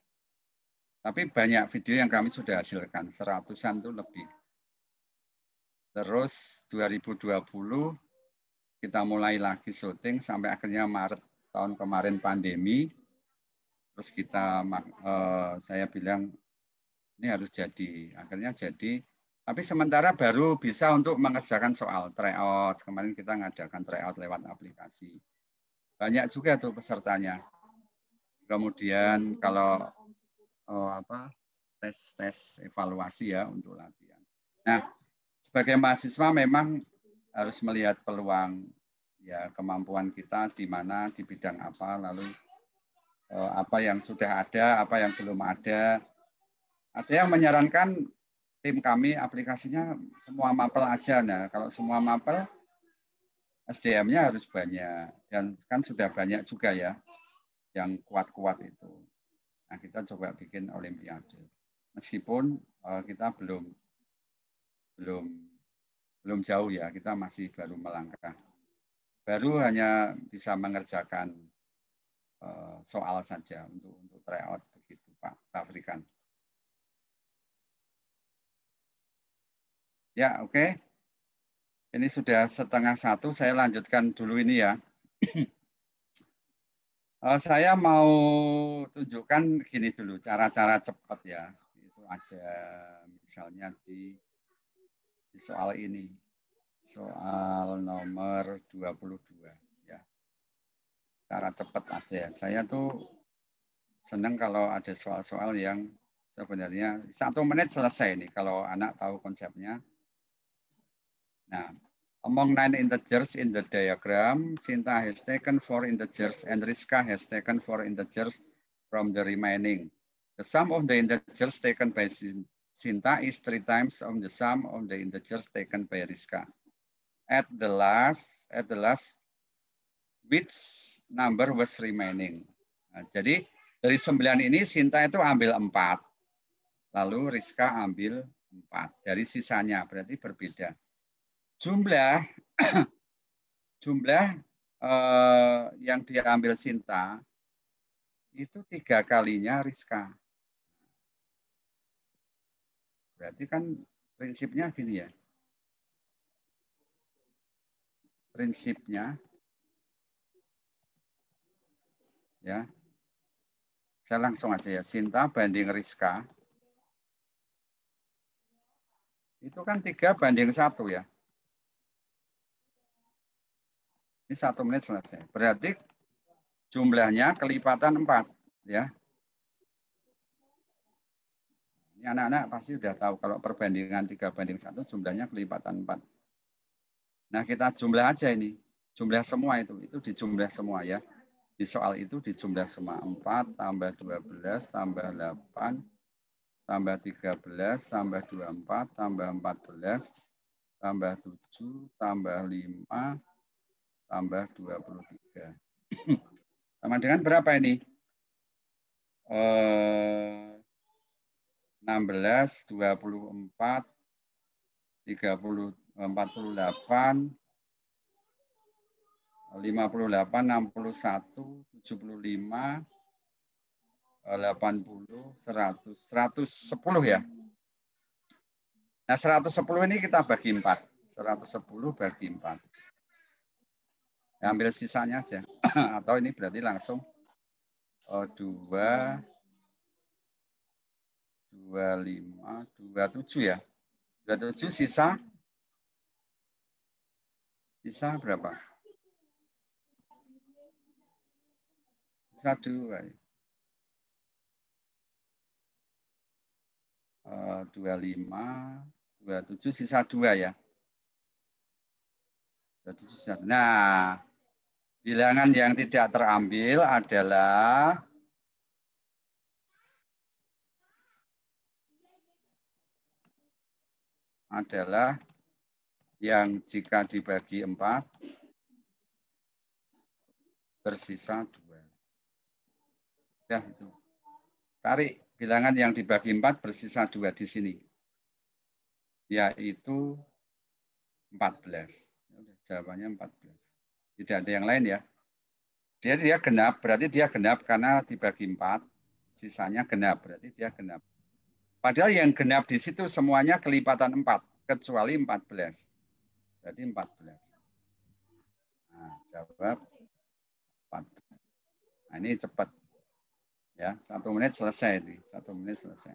Tapi banyak video yang kami sudah hasilkan, 100-an itu lebih. Terus 2020 kita mulai lagi syuting sampai akhirnya Maret tahun kemarin pandemi. Terus saya bilang ini harus jadi. Akhirnya jadi. Tapi sementara baru bisa untuk mengerjakan soal tryout. Kemarin kita ngadakan tryout lewat aplikasi. Banyak juga tuh pesertanya. Kemudian kalau tes evaluasi ya untuk latihan. Nah, sebagai mahasiswa memang harus melihat peluang ya kemampuan kita di mana, di bidang apa, lalu apa yang sudah ada, apa yang belum ada. Ada yang menyarankan tim kami aplikasinya semua mapel aja. Nah, kalau semua mapel SDM-nya harus banyak dan kan sudah banyak juga ya yang kuat-kuat itu. Nah, kita coba bikin olimpiade. Meskipun kita belum belum jauh ya, kita masih baru melangkah. Baru hanya bisa mengerjakan soal saja untuk tryout begitu Pak Tafrikan. Ya, oke. Ini sudah 12:30, saya lanjutkan dulu ini ya. Saya mau tunjukkan gini dulu, cara-cara cepat ya. Itu ada misalnya di soal ini. Soal nomor 22 ya. Cara cepat aja ya. Saya tuh senang kalau ada soal-soal yang sebenarnya 1 menit selesai nih kalau anak tahu konsepnya. Nah, among 9 integers in the diagram, Sinta has taken 4 integers and Rizka has taken 4 integers from the remaining. The sum of the integers taken by Sinta is 3 times of the sum of the integers taken by Rizka. At the last, which number was remaining? Nah, jadi dari 9 ini Sinta itu ambil 4. Lalu Rizka ambil 4. Dari sisanya berarti berbeda. Jumlah yang diambil Sinta itu 3 kalinya Rizka. Berarti kan prinsipnya gini ya. Prinsipnya ya. Saya langsung aja ya. Sinta banding Rizka. Itu kan 3 banding 1 ya. Ini 1 menit selesai. Berarti jumlahnya kelipatan 4 ya. Ini anak-anak pasti sudah tahu kalau perbandingan 3 banding 1 jumlahnya kelipatan 4. Nah, kita jumlah aja ini. Jumlah semua itu dijumlah semua ya. Di soal itu dijumlah semua 4 tambah 12 tambah 8 tambah 13 tambah 24 tambah 14 tambah 7 tambah 5 tambah 23. Sama dengan berapa ini? 16, 24, 30, 48, 58, 61, 75, 80, 100, 110 ya. Nah 110 ini kita bagi 4. 110 bagi 4. Ambil sisanya aja. Atau ini berarti langsung 2, 25, 27 ya. 27 sisa berapa? Sisa 2 ya. 25, 27 sisa 2 ya. 27 sisa. Nah, bilangan yang tidak terambil adalah yang jika dibagi 4 bersisa 2. Ya, itu. Cari bilangan yang dibagi 4 bersisa 2 di sini. Yaitu 14. Jawabannya 14. Tidak ada yang lain ya. Dia genap, berarti dia genap karena dibagi 4. Sisanya genap, berarti dia genap. Padahal yang genap di situ semuanya kelipatan 4. Kecuali 14. Berarti 14. Nah, jawab 4. Nah, ini cepat. Ya, 1 menit selesai ini. 1 menit selesai.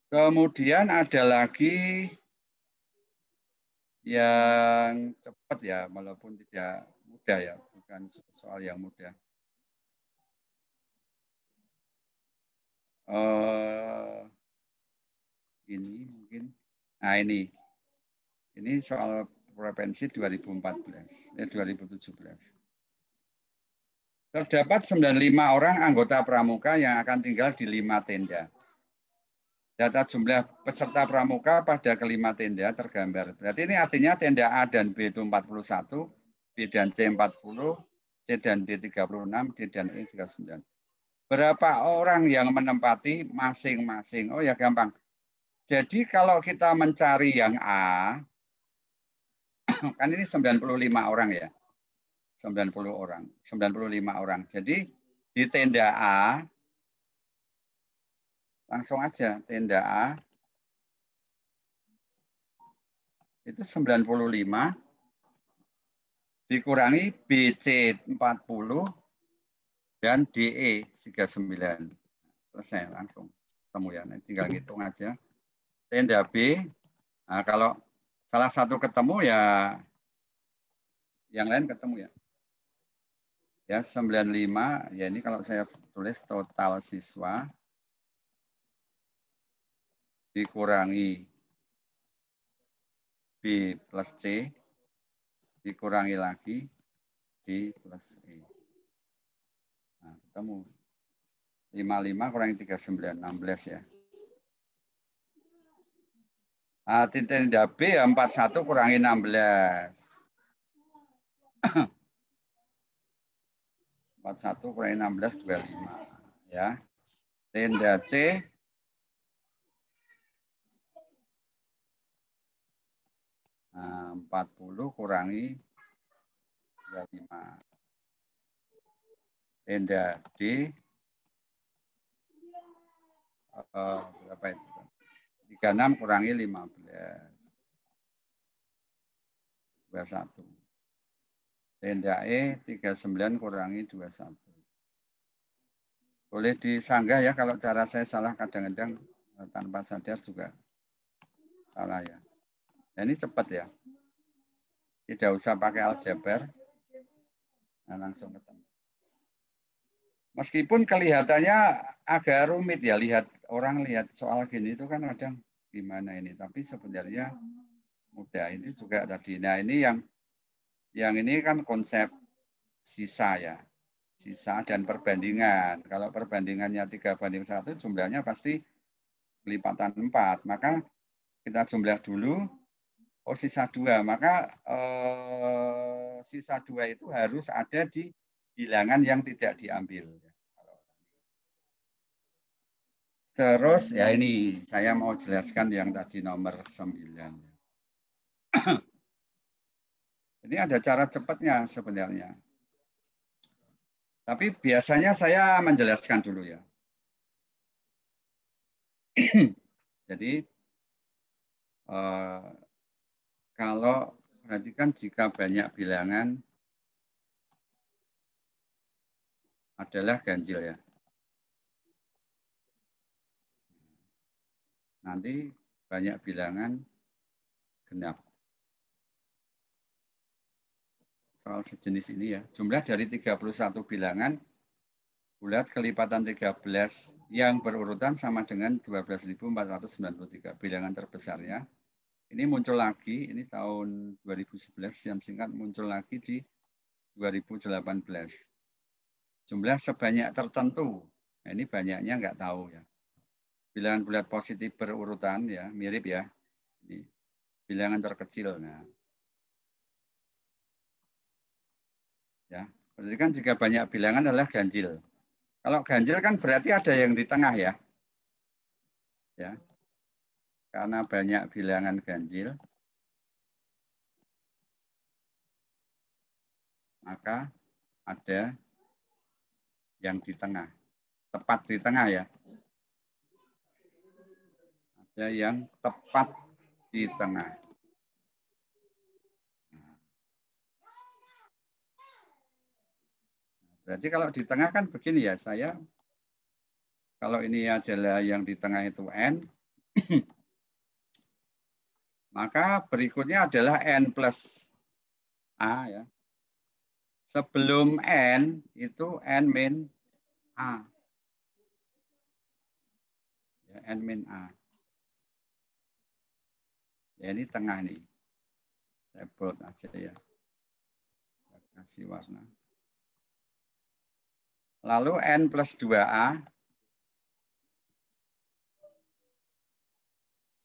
Kemudian ada lagi yang cepat ya, walaupun tidak mudah ya, bukan soal yang mudah. Ini mungkin, nah ini soal preferensi 2017. Terdapat 95 orang anggota pramuka yang akan tinggal di 5 tenda. Data jumlah peserta pramuka pada kelima tenda tergambar. Berarti ini artinya tenda A dan B itu 41, B dan C 40, C dan D 36, D dan E 39. Berapa orang yang menempati masing-masing? Oh ya gampang. Jadi kalau kita mencari yang A, kan ini 95 orang ya. 90 orang, 95 orang. Jadi di tenda A, langsung aja tenda A, itu 95 dikurangi BC 40 dan DE 39. Selesai langsung ketemu ya. Nah, tinggal ngitung aja. Tenda B, nah kalau salah satu ketemu ya yang lain ketemu ya. Ya 95, ya ini kalau saya tulis total siswa dikurangi B plus C, dikurangi lagi D plus E. Nah, ketemu. 55 kurangi 39, 16 ya. Nah, tenda B ya 41 kurangi 16. 41 kurangi 16, 25. Ya. Tenda C, nah, 40 kurangi 25. Tenda D, berapa itu? 36 kurangi 15. 21. Tenda E 39 kurangi 21. Boleh disanggah ya kalau cara saya salah kadang-kadang tanpa sadar juga salah ya. Nah, ini cepat ya. Tidak usah pakai aljabar. Nah, langsung ketemu. Meskipun kelihatannya agak rumit ya, orang lihat soal gini itu kan kadang gimana ini, tapi sebenarnya mudah. Ini juga tadi. Nah, ini yang ini kan konsep sisa ya. Sisa dan perbandingan. Kalau perbandingannya 3:1, jumlahnya pasti kelipatan 4. Maka kita jumlah dulu, oh sisa 2. Maka sisa 2 itu harus ada di bilangan yang tidak diambil. Terus ya ini saya mau jelaskan yang tadi nomor 9. Ini ada cara cepatnya sebenarnya. Tapi biasanya saya menjelaskan dulu ya. Jadi kalau perhatikan jika banyak bilangan adalah ganjil ya. Nanti banyak bilangan genap. Soal sejenis ini ya. Jumlah dari 31 bilangan bulat kelipatan 13 yang berurutan sama dengan 12.493. Bilangan terbesarnya. Ini muncul lagi, ini tahun 2011 yang singkat muncul lagi di 2018. Jumlah sebanyak tertentu. Nah, ini banyaknya nggak tahu ya. Bilangan bulat positif berurutan ya, mirip ya. Ini bilangan terkecil. Nah, ya, berarti kan jika banyak bilangan adalah ganjil. Kalau ganjil kan berarti ada yang di tengah ya. Ya. Karena banyak bilangan ganjil, maka ada yang di tengah. Tepat di tengah ya. Ada yang tepat di tengah. Berarti kalau di tengah kan begini ya, saya kalau ini adalah yang di tengah itu N, maka berikutnya adalah N plus A ya. Sebelum N itu N min A. Ya, N min A. Ya ini tengah nih. Saya bold aja ya. Saya kasih warna. Lalu N plus 2A.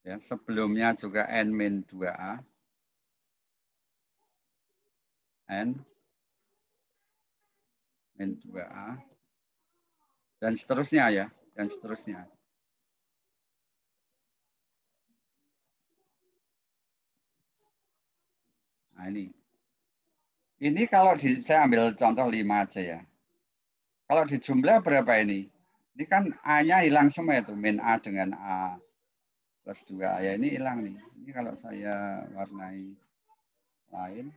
Ya, sebelumnya juga N min 2A. N min 2A. Dan seterusnya ya. Dan seterusnya. Nah, ini kalau saya ambil contoh 5 aja ya. Kalau di jumlah berapa ini? Ini kan A-nya hilang semua itu. Min A dengan A plus 2. Ya ini hilang nih. Ini kalau saya warnai lain.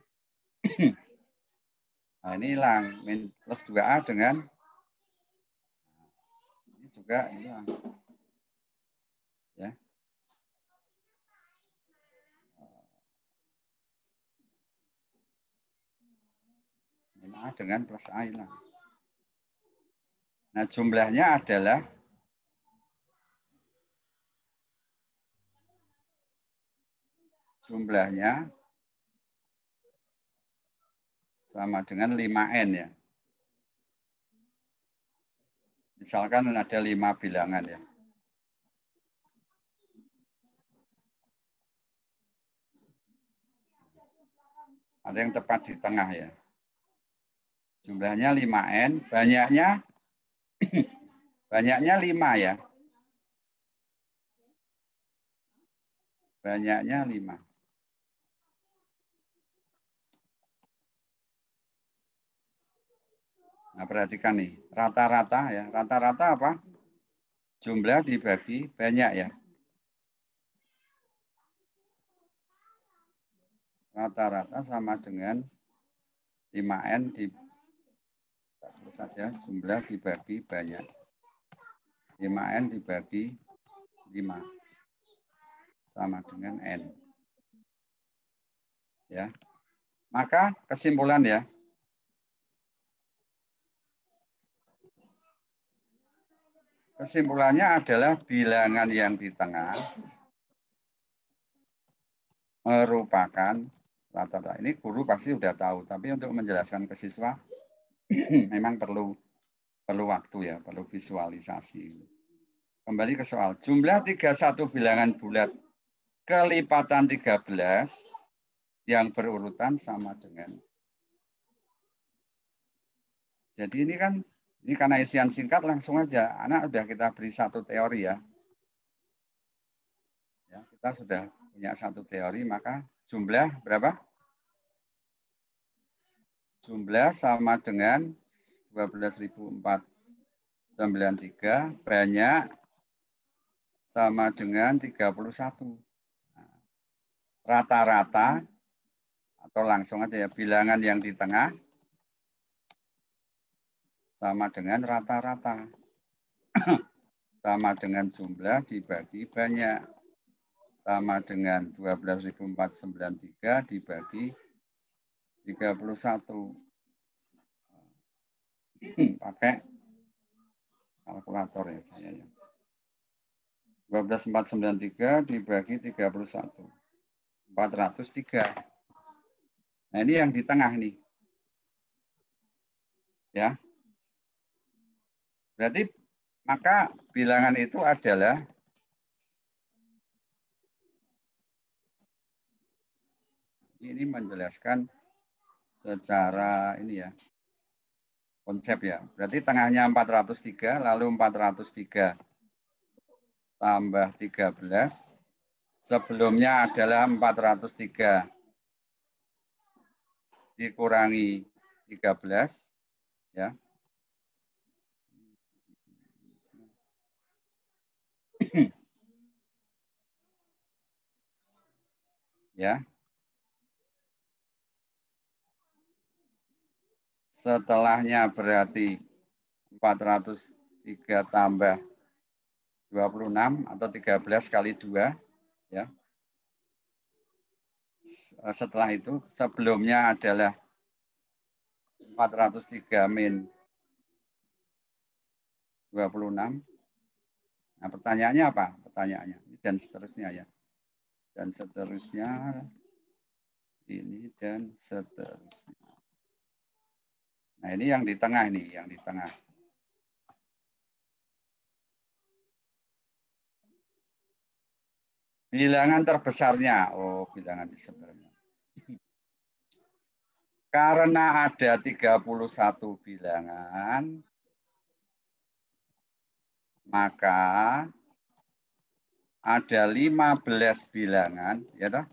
Nah ini hilang. Min plus 2A dengan ini juga hilang. Ya. Min A dengan plus A hilang. Nah jumlahnya adalah sama dengan 5N ya. Misalkan ada 5 bilangan ya. Ada yang tepat di tengah ya. Jumlahnya 5N, banyaknya 5 ya. Banyaknya 5. Nah, perhatikan nih, rata-rata ya. Rata-rata apa? Jumlah dibagi banyak ya. Rata-rata sama dengan 5N saja jumlah dibagi banyak. 5N dibagi 5 sama dengan N. Ya. Maka kesimpulan ya. Kesimpulannya adalah bilangan yang di tengah merupakan rata-rata. Ini guru pasti sudah tahu, tapi untuk menjelaskan ke siswa memang perlu waktu ya, perlu visualisasi. Kembali ke soal. Jumlah 31 bilangan bulat kelipatan 13 yang berurutan sama dengan. Jadi ini kan, ini karena isian singkat langsung aja. Anak sudah kita beri satu teori ya. Ya, kita sudah punya satu teori, maka jumlah berapa? Jumlah sama dengan 12.493, banyak sama dengan 31. Rata-rata, atau langsung aja ya, bilangan yang di tengah sama dengan rata-rata. Sama dengan jumlah dibagi banyak. Sama dengan 12.493 dibagi 31. Pakai kalkulator ya saya ya. 12.493 dibagi 31. 403. Nah ini yang di tengah nih. Ya. Berarti maka bilangan itu adalah ini menjelaskan secara ini ya. Konsep ya. Berarti tengahnya 403 lalu 403 tambah 13. Sebelumnya adalah 403 dikurangi 13 ya. Ya. Setelahnya berarti 403 tambah 26 atau 13 kali 2 ya. Setelah itu sebelumnya adalah 403 min 26. Nah, pertanyaannya apa? Pertanyaannya dan seterusnya ya. Dan seterusnya ini dan seterusnya. Nah, ini yang di tengah nih, yang di tengah. Bilangan terbesarnya. Oh, bilangan di sebenarnya. Karena ada 31 bilangan, maka ada 15 bilangan, ya toh?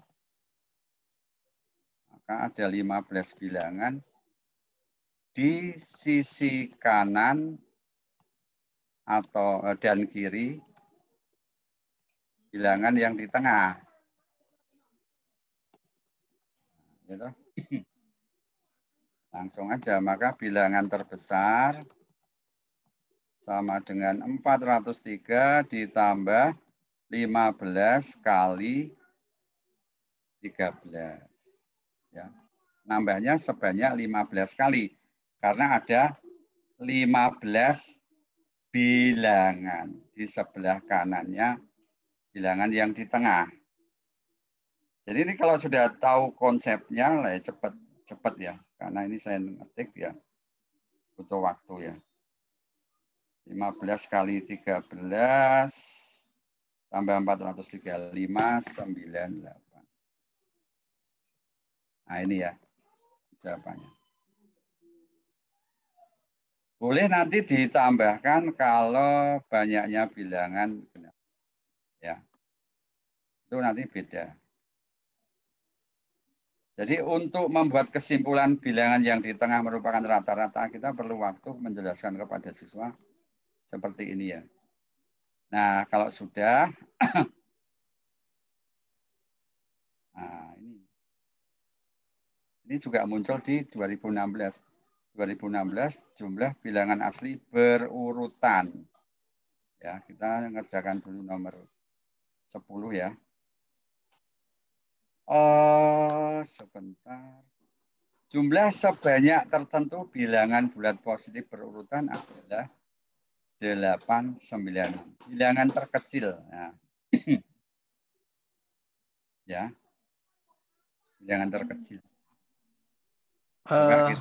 Maka ada 15 bilangan di sisi kanan atau dan kiri bilangan yang di tengah. Gitu. Langsung aja, maka bilangan terbesar sama dengan 403 ditambah 15 kali 13. Ya. Nambahnya sebanyak 15 kali. Karena ada 15 bilangan. Di sebelah kanannya bilangan yang di tengah. Jadi ini kalau sudah tahu konsepnya, lah cepat ya. Karena ini saya ngetik ya. Butuh waktu ya. 15 kali 13 tambah 435, 98. Nah ini ya jawabannya. Boleh nanti ditambahkan kalau banyaknya bilangan. Ya, itu nanti beda. Jadi untuk membuat kesimpulan bilangan yang di tengah merupakan rata-rata, kita perlu waktu menjelaskan kepada siswa seperti ini ya. Nah, kalau sudah, nah ini juga muncul di 2016. 2016 jumlah bilangan asli berurutan. Ya, kita ngerjakan dulu nomor 10 ya. Sebentar. Jumlah sebanyak tertentu bilangan bulat positif berurutan adalah 8, 9. Bilangan terkecil. Nah. Ya. Bilangan terkecil.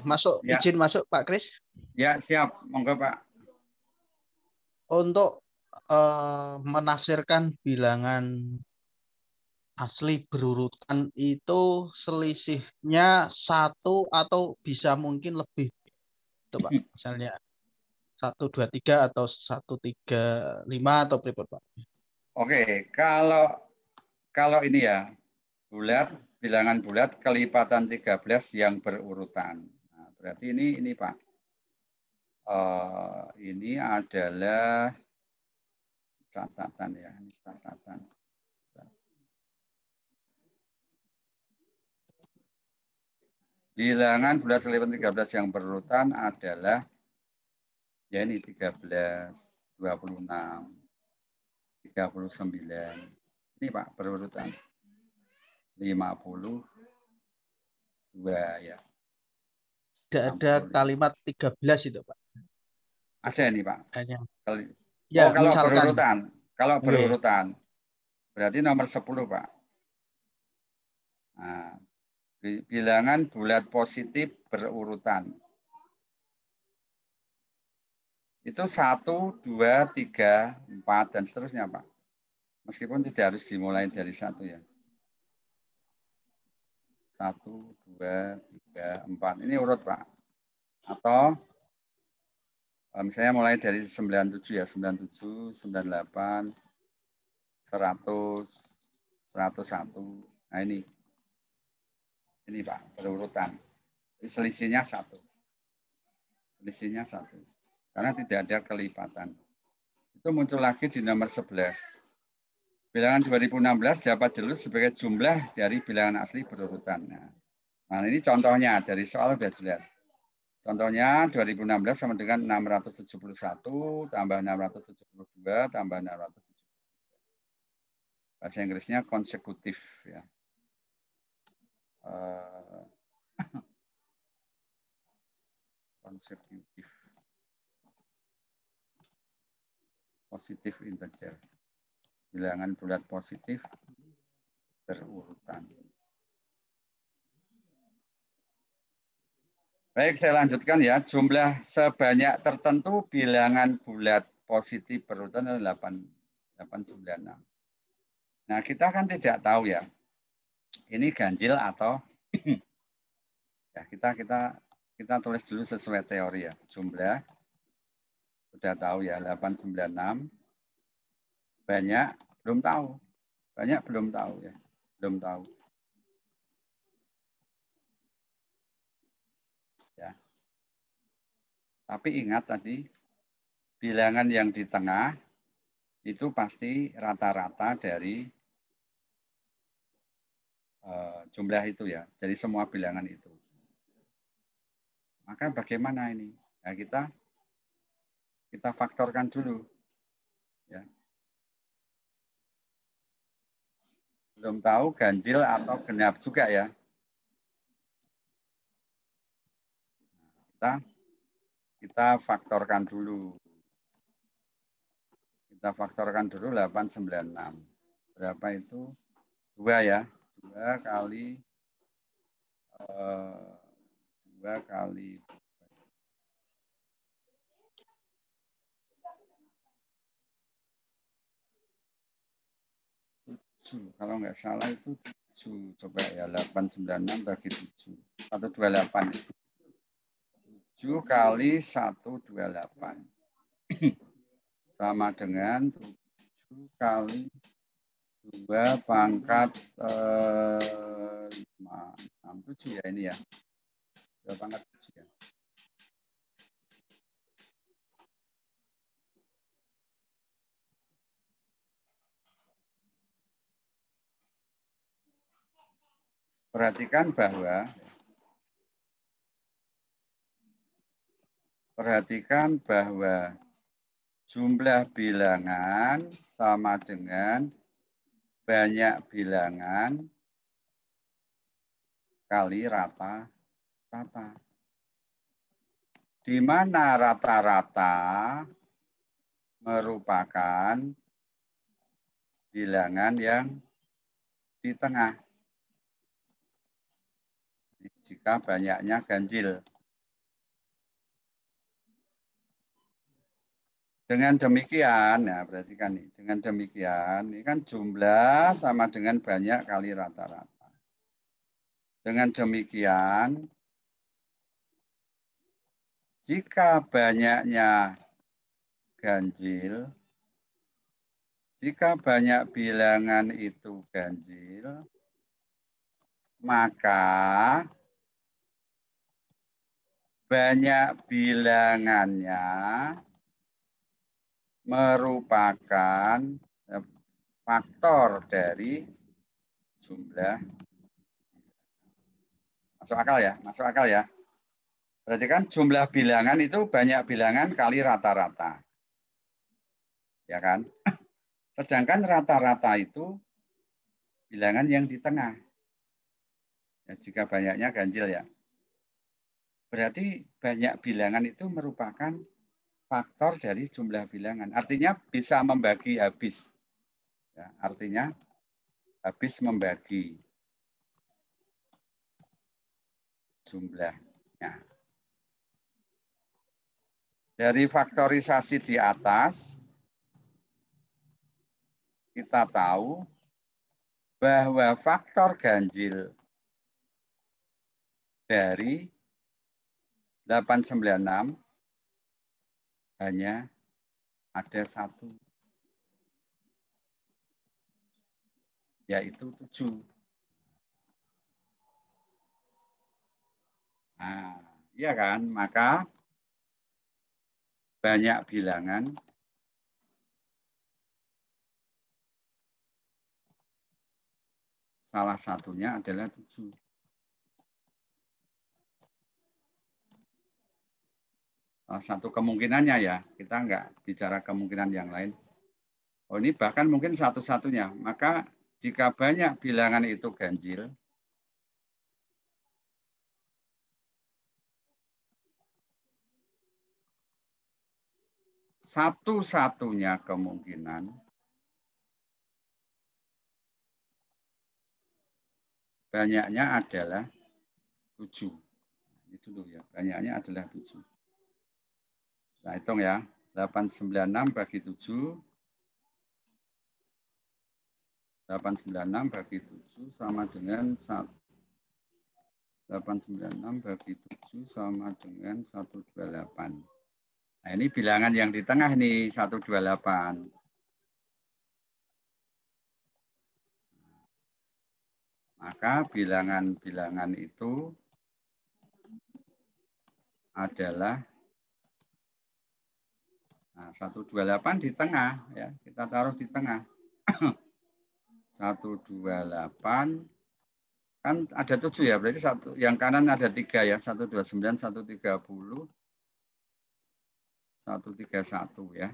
Masuk, ya. Izin masuk Pak Kris. Ya, siap. Monggo Pak. Untuk menafsirkan bilangan asli berurutan itu selisihnya 1 atau bisa mungkin lebih. Itu Pak, misalnya 1, 2, 3 atau 1, 3, 5 atau berapa Pak? Oke, kalau ini ya, bulat, bilangan bulat kelipatan 13 yang berurutan. Nah, berarti ini Pak. Ini adalah catatan ya, ini catatan. Bilangan bulat kelipatan 13 yang berurutan adalah ya ini 13, 26, 39. Ini Pak berurutan. 52 ya. Tidak ada kalimat 13 itu Pak. Ada ini Pak. Hanya. Ya, kalau berurutan. Kalau berurutan. Berarti nomor 10 Pak. Nah, bilangan bulat positif berurutan. Itu 1, 2, 3, 4, dan seterusnya Pak. Meskipun tidak harus dimulai dari 1 ya. 1, 2, 3, 4. Ini urut Pak. Atau misalnya mulai dari 97 ya. 97, 98, 100, 101. Nah ini. Ini Pak, berurutan. Selisihnya 1. Selisihnya 1. Karena tidak ada kelipatan. Itu muncul lagi di nomor 11. Bilangan 2016 dapat dilulus sebagai jumlah dari bilangan asli berurutan. Nah, ini contohnya dari soal sudah jelas. Contohnya 2016 sama dengan 671 tambah 672 tambah 673. Bahasa Inggrisnya konsekutif ya. Konsekutif. Positif integer. Bilangan bulat positif berurutan. Baik, saya lanjutkan ya. Jumlah sebanyak tertentu bilangan bulat positif berurutan adalah 896. Nah, kita kan tidak tahu ya. Ini ganjil atau ya kita tulis dulu sesuai teori ya. Jumlah sudah tahu ya 896. Banyak belum tahu. Banyak belum tahu ya. Belum tahu. Ya. Tapi ingat tadi, bilangan yang di tengah itu pasti rata-rata dari jumlah itu ya, dari semua bilangan itu. Maka bagaimana ini? Nah, kita faktorkan dulu. Ya. Belum tahu ganjil atau genap juga ya. Kita faktorkan dulu. Kita faktorkan dulu 896. Berapa itu? 2 ya. 2 kali 2 kali 7. Kalau nggak salah itu 7. Coba ya, 896 bagi 7. 128. 7 kali 128. Sama dengan 7 kali 2 pangkat 67 ya ini ya. 2 pangkat 7 ya. Perhatikan bahwa jumlah bilangan sama dengan banyak bilangan kali rata-rata. Di mana rata-rata merupakan bilangan yang di tengah. Jika banyaknya ganjil. Dengan demikian, ya perhatikan nih, dengan demikian, ini kan jumlah sama dengan banyak kali rata-rata. Dengan demikian, jika banyaknya ganjil, jika banyak bilangan itu ganjil, maka banyak bilangannya merupakan faktor dari jumlah. Masuk akal ya? Masuk akal ya? Berarti kan jumlah bilangan itu banyak bilangan kali rata-rata. Ya kan? Sedangkan rata-rata itu bilangan yang di tengah. Ya, jika banyaknya ganjil ya. Berarti banyak bilangan itu merupakan faktor dari jumlah bilangan. Artinya bisa membagi habis. Ya, artinya habis membagi jumlahnya. Dari faktorisasi di atas, kita tahu bahwa faktor ganjil dari 896 hanya ada 1, yaitu 7. Nah, iya kan? Maka banyak bilangan salah satunya adalah 7. Salah satu kemungkinannya ya, kita nggak bicara kemungkinan yang lain. Oh ini bahkan mungkin satu-satunya. Maka jika banyak bilangan itu ganjil, satu-satunya kemungkinan banyaknya adalah 7. Itu dulu ya, banyaknya adalah 7. Nah, hitung ya. 896 bagi 7. 896 bagi 7 sama dengan 1. 896 bagi 7 sama dengan 128. Nah, ini bilangan yang di tengah nih, 128. Maka bilangan-bilangan itu adalah 128 di tengah ya. Kita taruh di tengah. 128 kan ada 7 ya, berarti yang kanan ada 3 ya. 129, 130, 131 ya.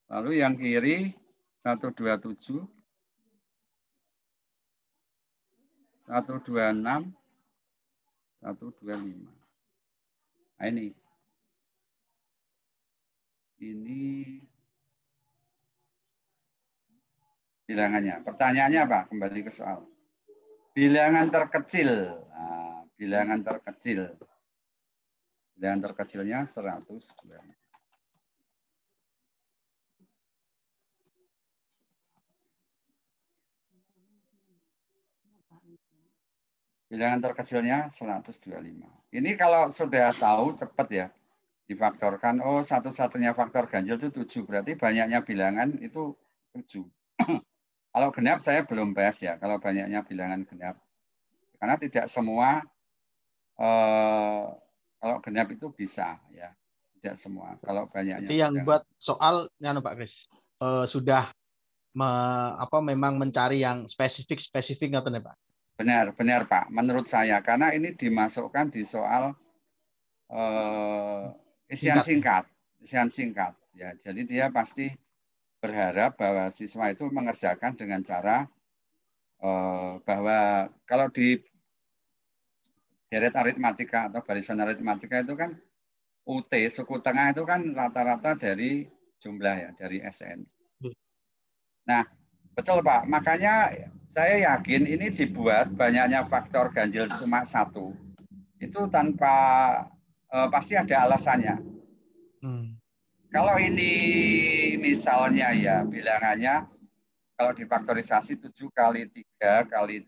Lalu yang kiri 127, 126, 125. Nah, ini bilangannya. Pertanyaannya apa? Kembali ke soal. Bilangan terkecil. Nah, bilangan terkecil. Bilangan terkecilnya 102. Bilangan terkecilnya 125. Ini kalau sudah tahu cepat ya. Difaktorkan, oh satu-satunya faktor ganjil itu 7, berarti banyaknya bilangan itu 7. Kalau genap saya belum bahas ya, kalau banyaknya bilangan genap. Karena tidak semua, kalau genap itu bisa ya, tidak semua. Kalau banyaknya. Jadi yang buat soal, Pak Kris, sudah memang mencari yang spesifik atau Pak? Benar Pak, menurut saya. Karena ini dimasukkan di soal isian singkat ya. Jadi dia pasti berharap bahwa siswa itu mengerjakan dengan cara bahwa kalau di deret aritmatika atau barisan aritmatika itu kan UT suku tengah itu kan rata-rata dari jumlah ya, dari SN. Nah, betul Pak. Makanya saya yakin ini dibuat banyaknya faktor ganjil cuma 1 itu tanpa pasti ada alasannya. Kalau ini misalnya ya bilangannya kalau difaktorisasi 7 kali 3 kali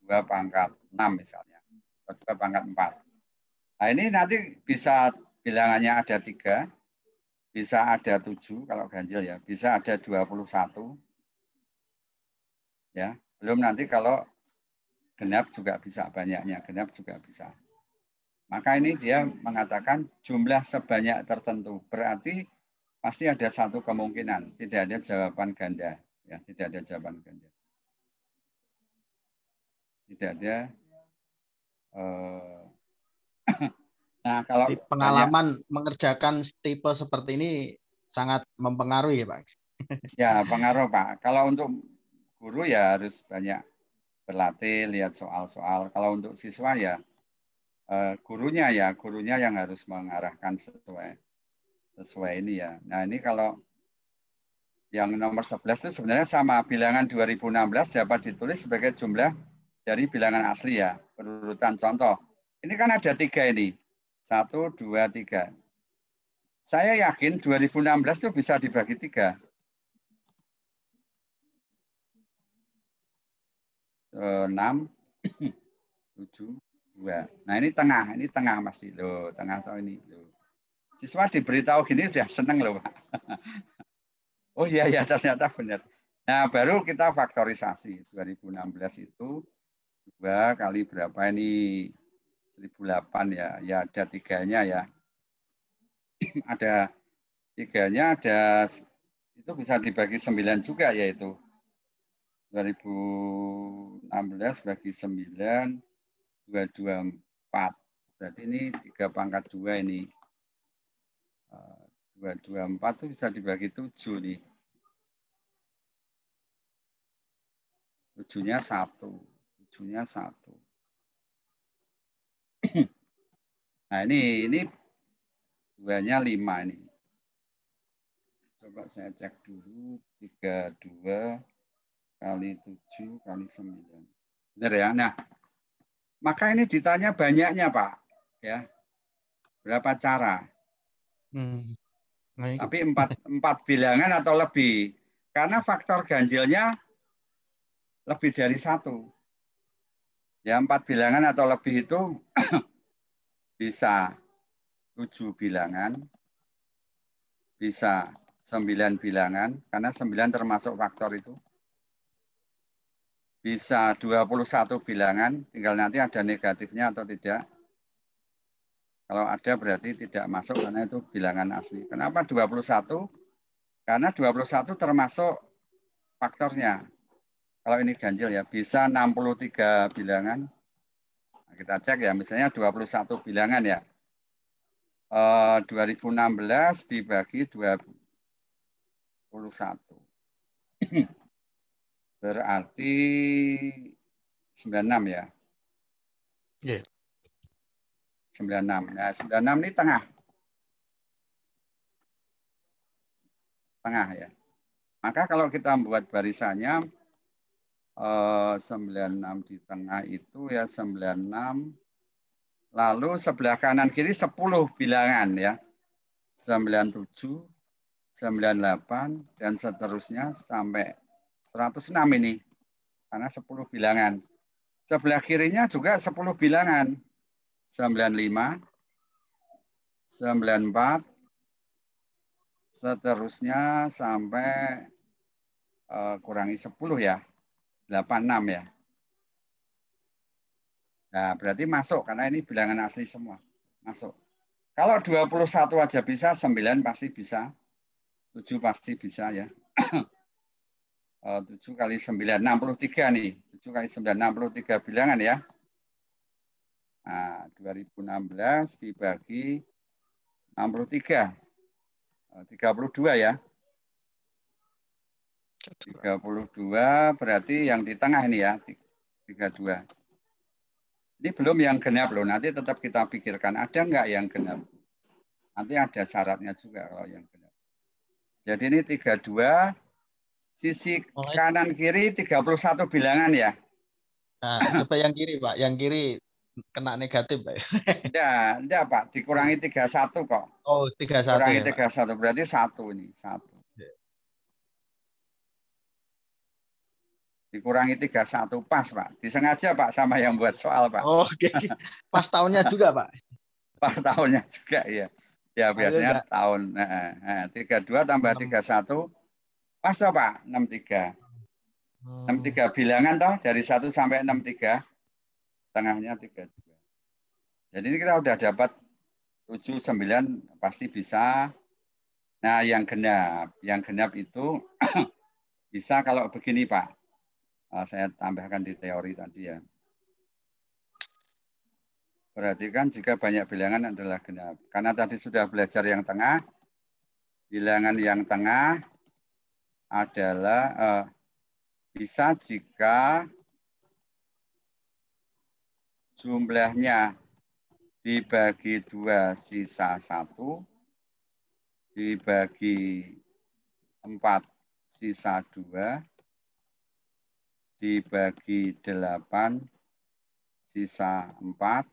2 pangkat 6 misalnya. Atau 2 pangkat 4. Nah ini nanti bisa bilangannya ada 3, bisa ada 7 kalau ganjil ya, bisa ada 21. Ya, belum nanti kalau genap juga bisa, banyaknya genap juga bisa. Maka ini dia mengatakan jumlah sebanyak tertentu. Berarti pasti ada satu kemungkinan. Tidak ada jawaban ganda. Ya, tidak ada jawaban ganda. Tidak ada. Nah, kalau pengalaman mengerjakan tipe seperti ini sangat mempengaruhi ya Pak? Ya, pengaruh Pak. Kalau untuk guru ya harus banyak berlatih, lihat soal-soal. Kalau untuk siswa ya gurunya yang harus mengarahkan sesuai ini ya. Nah ini kalau yang nomor 11 itu sebenarnya sama, bilangan 2016 dapat ditulis sebagai jumlah dari bilangan asli ya, berurutan. Contoh, ini kan ada 3 ini, 1, 2, 3. Saya yakin 2016 itu bisa dibagi 3. 6, 7, 2. Nah ini tengah pasti. Loh, tengah atau ini. Loh. Siswa diberitahu gini udah seneng loh Pak. Oh iya ya ternyata benar. Nah baru kita faktorisasi. 2016 itu 2 kali berapa ini? 1008 ya. Ya ada 3-nya ya. Ada 3-nya ada, itu bisa dibagi 9 juga yaitu. 2016 bagi 9, 224. Berarti ini 3 pangkat 2 ini. 224 itu bisa dibagi 7 nih. 7-nya 1. 7-nya 1. Nah ini 2-nya 5 ini. Coba saya cek dulu. 32 kali 7 kali 9. Benar ya? Nah, maka ini ditanya banyaknya Pak. Ya. Berapa cara? Tapi 4 bilangan atau lebih. Karena faktor ganjilnya lebih dari 1. Ya 4 bilangan atau lebih itu bisa 7 bilangan. Bisa 9 bilangan. Karena 9 termasuk faktor itu. Bisa 21 bilangan. Tinggal nanti ada negatifnya atau tidak. Kalau ada berarti tidak masuk karena itu bilangan asli. Kenapa 21? Karena 21 termasuk faktornya. Kalau ini ganjil ya, bisa 63 bilangan. Nah, kita cek ya, misalnya 21 bilangan ya. 2016 dibagi 21. Berarti 96 ya. Iya. 96. Nah, 96 ini tengah. Tengah ya. Maka kalau kita membuat barisannya 96 di tengah itu ya 96. Lalu sebelah kanan kiri 10 bilangan ya. 97, 98 dan seterusnya sampai 106 ini. Karena 10 bilangan. Sebelah kirinya juga 10 bilangan. 95, 94, seterusnya sampai kurangi 10 ya. 86 ya. Nah, berarti masuk karena ini bilangan asli semua. Masuk. Kalau 21 aja bisa, 9 pasti bisa. 7 pasti bisa ya. 7 kali 9, 63 nih. 7 kali 9, 63 bilangan ya. Nah, 2016 dibagi 63. 32 ya. 32 berarti yang di tengah ini ya. 32. Ini belum yang genap loh. Nanti tetap kita pikirkan. Ada nggak yang genap? Nanti ada syaratnya juga kalau yang genap. Jadi ini 32. Sisi kanan kiri 31 bilangan ya. Nah, coba yang kiri, Pak. Yang kiri kena negatif, Pak. Enggak, Pak. Dikurangi 31 kok. Oh, 31 Kurangi ya, 31 berarti 1 ini, 1. Dikurangi 31 pas, Pak. Disengaja, Pak, sama yang buat soal, Pak. Oh, oke. Pas tahunnya juga, Pak. Pas tahunnya juga, ya. Ya, biasanya enggak. Tahun. 32 tambah 31. Pas toh, Pak? 63. 63 bilangan toh dari 1 sampai 63. Tengahnya 32. Jadi ini kita udah dapat 7, 9 pasti bisa. Nah, yang genap itu bisa kalau begini, Pak. Saya tambahkan di teori tadi ya. Perhatikan jika banyak bilangan adalah genap. Karena tadi sudah belajar yang tengah. Bilangan yang tengah adalah bisa jika jumlahnya dibagi 2 sisa 1, dibagi 4 sisa 2, dibagi 8 sisa 4,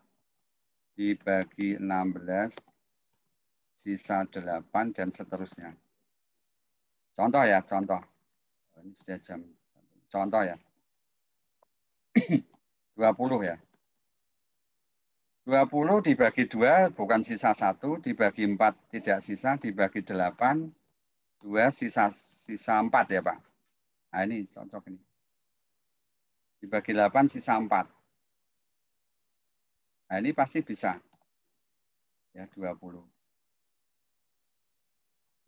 dibagi 16 sisa 8 dan seterusnya. Contoh ya, contoh. Ini sudah jam. Contoh ya. 20 ya. 20 dibagi 2 bukan sisa 1, dibagi 4 tidak sisa, dibagi 8, 2 sisa 4 ya Pak. Nah ini cocok ini. Dibagi 8 sisa 4. Nah ini pasti bisa. Ya 20.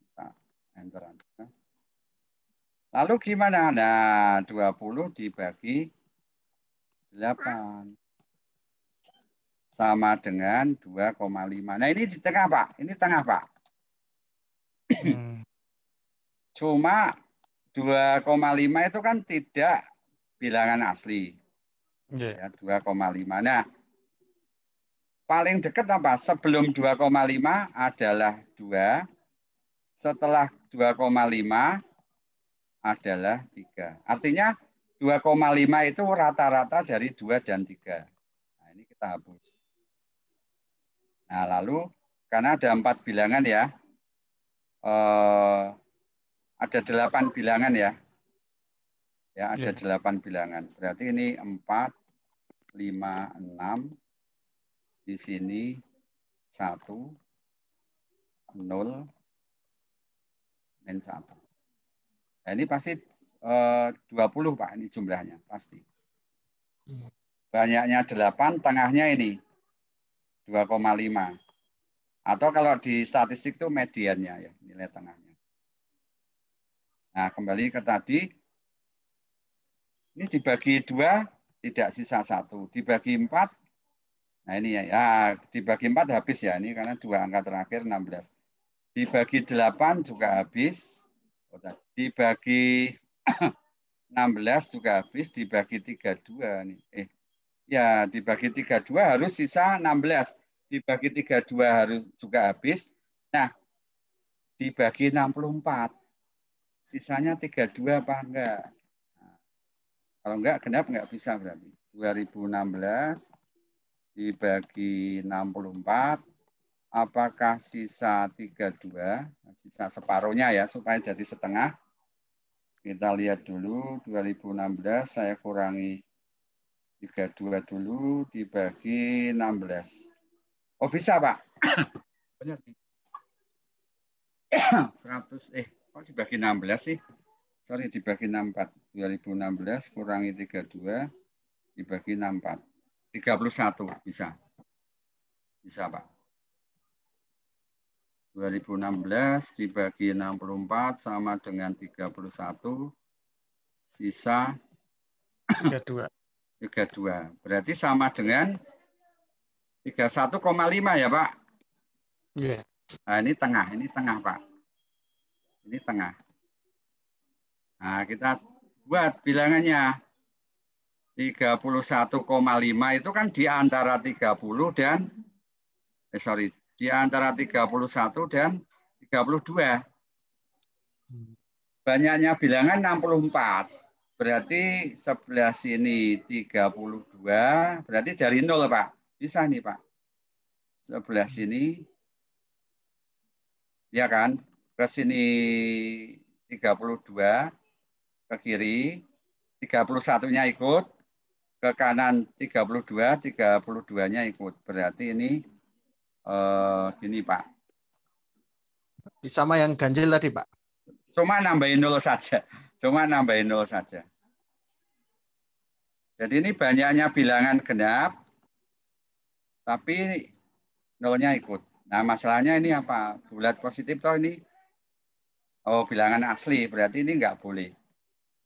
Kita enter. Lalu gimana? Nah 20 dibagi 8. Sama dengan 2,5. Nah ini di tengah Pak. Ini tengah Pak. Cuma 2,5 itu kan tidak bilangan asli. Ya, 2,5. Nah, paling dekat apa? Sebelum 2,5 adalah 2. Setelah 2,5 adalah 3. Artinya 2,5 itu rata-rata dari 2 dan 3. Nah, ini kita hapus. Nah, lalu karena ada 4 bilangan ya. Ada 8 bilangan ya. Ya, ada 8 bilangan. Berarti ini 4, 5, 6. Di sini 1, 0, dan 1. Nah, ini pasti 20 Pak, ini jumlahnya pasti. Banyaknya 8, tengahnya ini 2,5. Atau kalau di statistik itu mediannya ya, nilai tengahnya. Nah, kembali ke tadi. Ini dibagi 2, tidak sisa 1. Dibagi 4, nah ini ya, dibagi 4 habis ya. Ini karena 2 angka terakhir 16. Dibagi 8 juga habis. Dibagi 16 juga habis. Dibagi 32 nih. Ya, dibagi 32 harus sisa 16. Dibagi 32 harus juga habis. Nah, dibagi 64. Sisanya 32 apa enggak? Kalau enggak, genap enggak bisa berarti. 2016 dibagi 64, apakah sisa 32? Sisa separuhnya ya, supaya jadi setengah. Kita lihat dulu, 2016 saya kurangi 32 dulu, dibagi 16. Oh bisa Pak. Benar. 100, kok dibagi 16 sih? Sorry, dibagi 64. 2016 kurangi 32, dibagi 64. 31 bisa. Bisa, Pak. 2016 dibagi 64 sama dengan 31, sisa 32. 32. Berarti sama dengan 31,5 ya, Pak? Iya. Nah, ini tengah, Pak. Ini tengah. Nah, kita buat bilangannya. 31,5 itu kan di antara 30 dan di antara 31 dan 32. Banyaknya bilangan 64. Berarti sebelah sini 32, berarti dari 0, Pak. Bisa nih, Pak. Sebelah sini ya kan? Ke sini 32, ke kiri 31-nya ikut, ke kanan 32, 32-nya ikut. Berarti ini gini, Pak. Sama yang ganjil tadi, Pak. Cuma nambahin 0 saja. Jadi ini banyaknya bilangan genap, tapi 0-nya ikut. Nah, masalahnya ini apa? Bulat positif toh ini. Oh, bilangan asli. Berarti ini nggak boleh.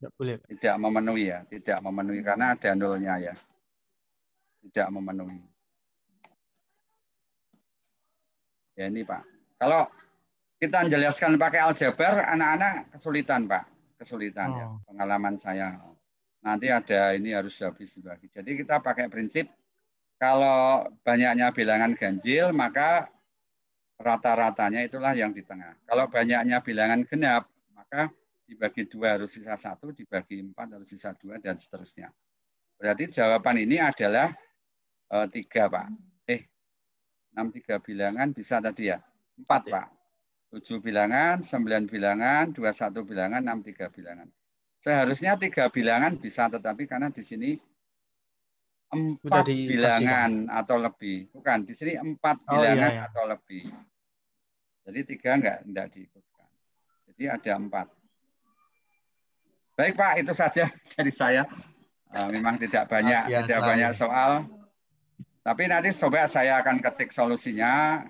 Nggak boleh. Tidak memenuhi ya. Tidak memenuhi karena ada 0-nya ya. Tidak memenuhi. Ya ini, Pak. Kalau kita menjelaskan pakai aljabar, anak-anak kesulitan, Pak. Kesulitan ya. Pengalaman saya. Nanti ada ini harus habis dibagi. Jadi kita pakai prinsip kalau banyaknya bilangan ganjil, maka rata-ratanya itulah yang di tengah. Kalau banyaknya bilangan genap, maka dibagi 2 harus sisa 1, dibagi 4 harus sisa 2, dan seterusnya. Berarti jawaban ini adalah 3, Pak. 63 bilangan bisa tadi ya? 4, Pak. 7 bilangan, 9 bilangan, 21 bilangan, 63 bilangan. Seharusnya 3 bilangan bisa, tetapi karena di sini 4 bilangan atau lebih. Bukan, di sini 4 bilangan atau lebih. Jadi 3 enggak diikutkan. Jadi ada 4. Baik, Pak, itu saja dari saya. Memang tidak banyak soal. Tapi nanti coba saya akan ketik solusinya.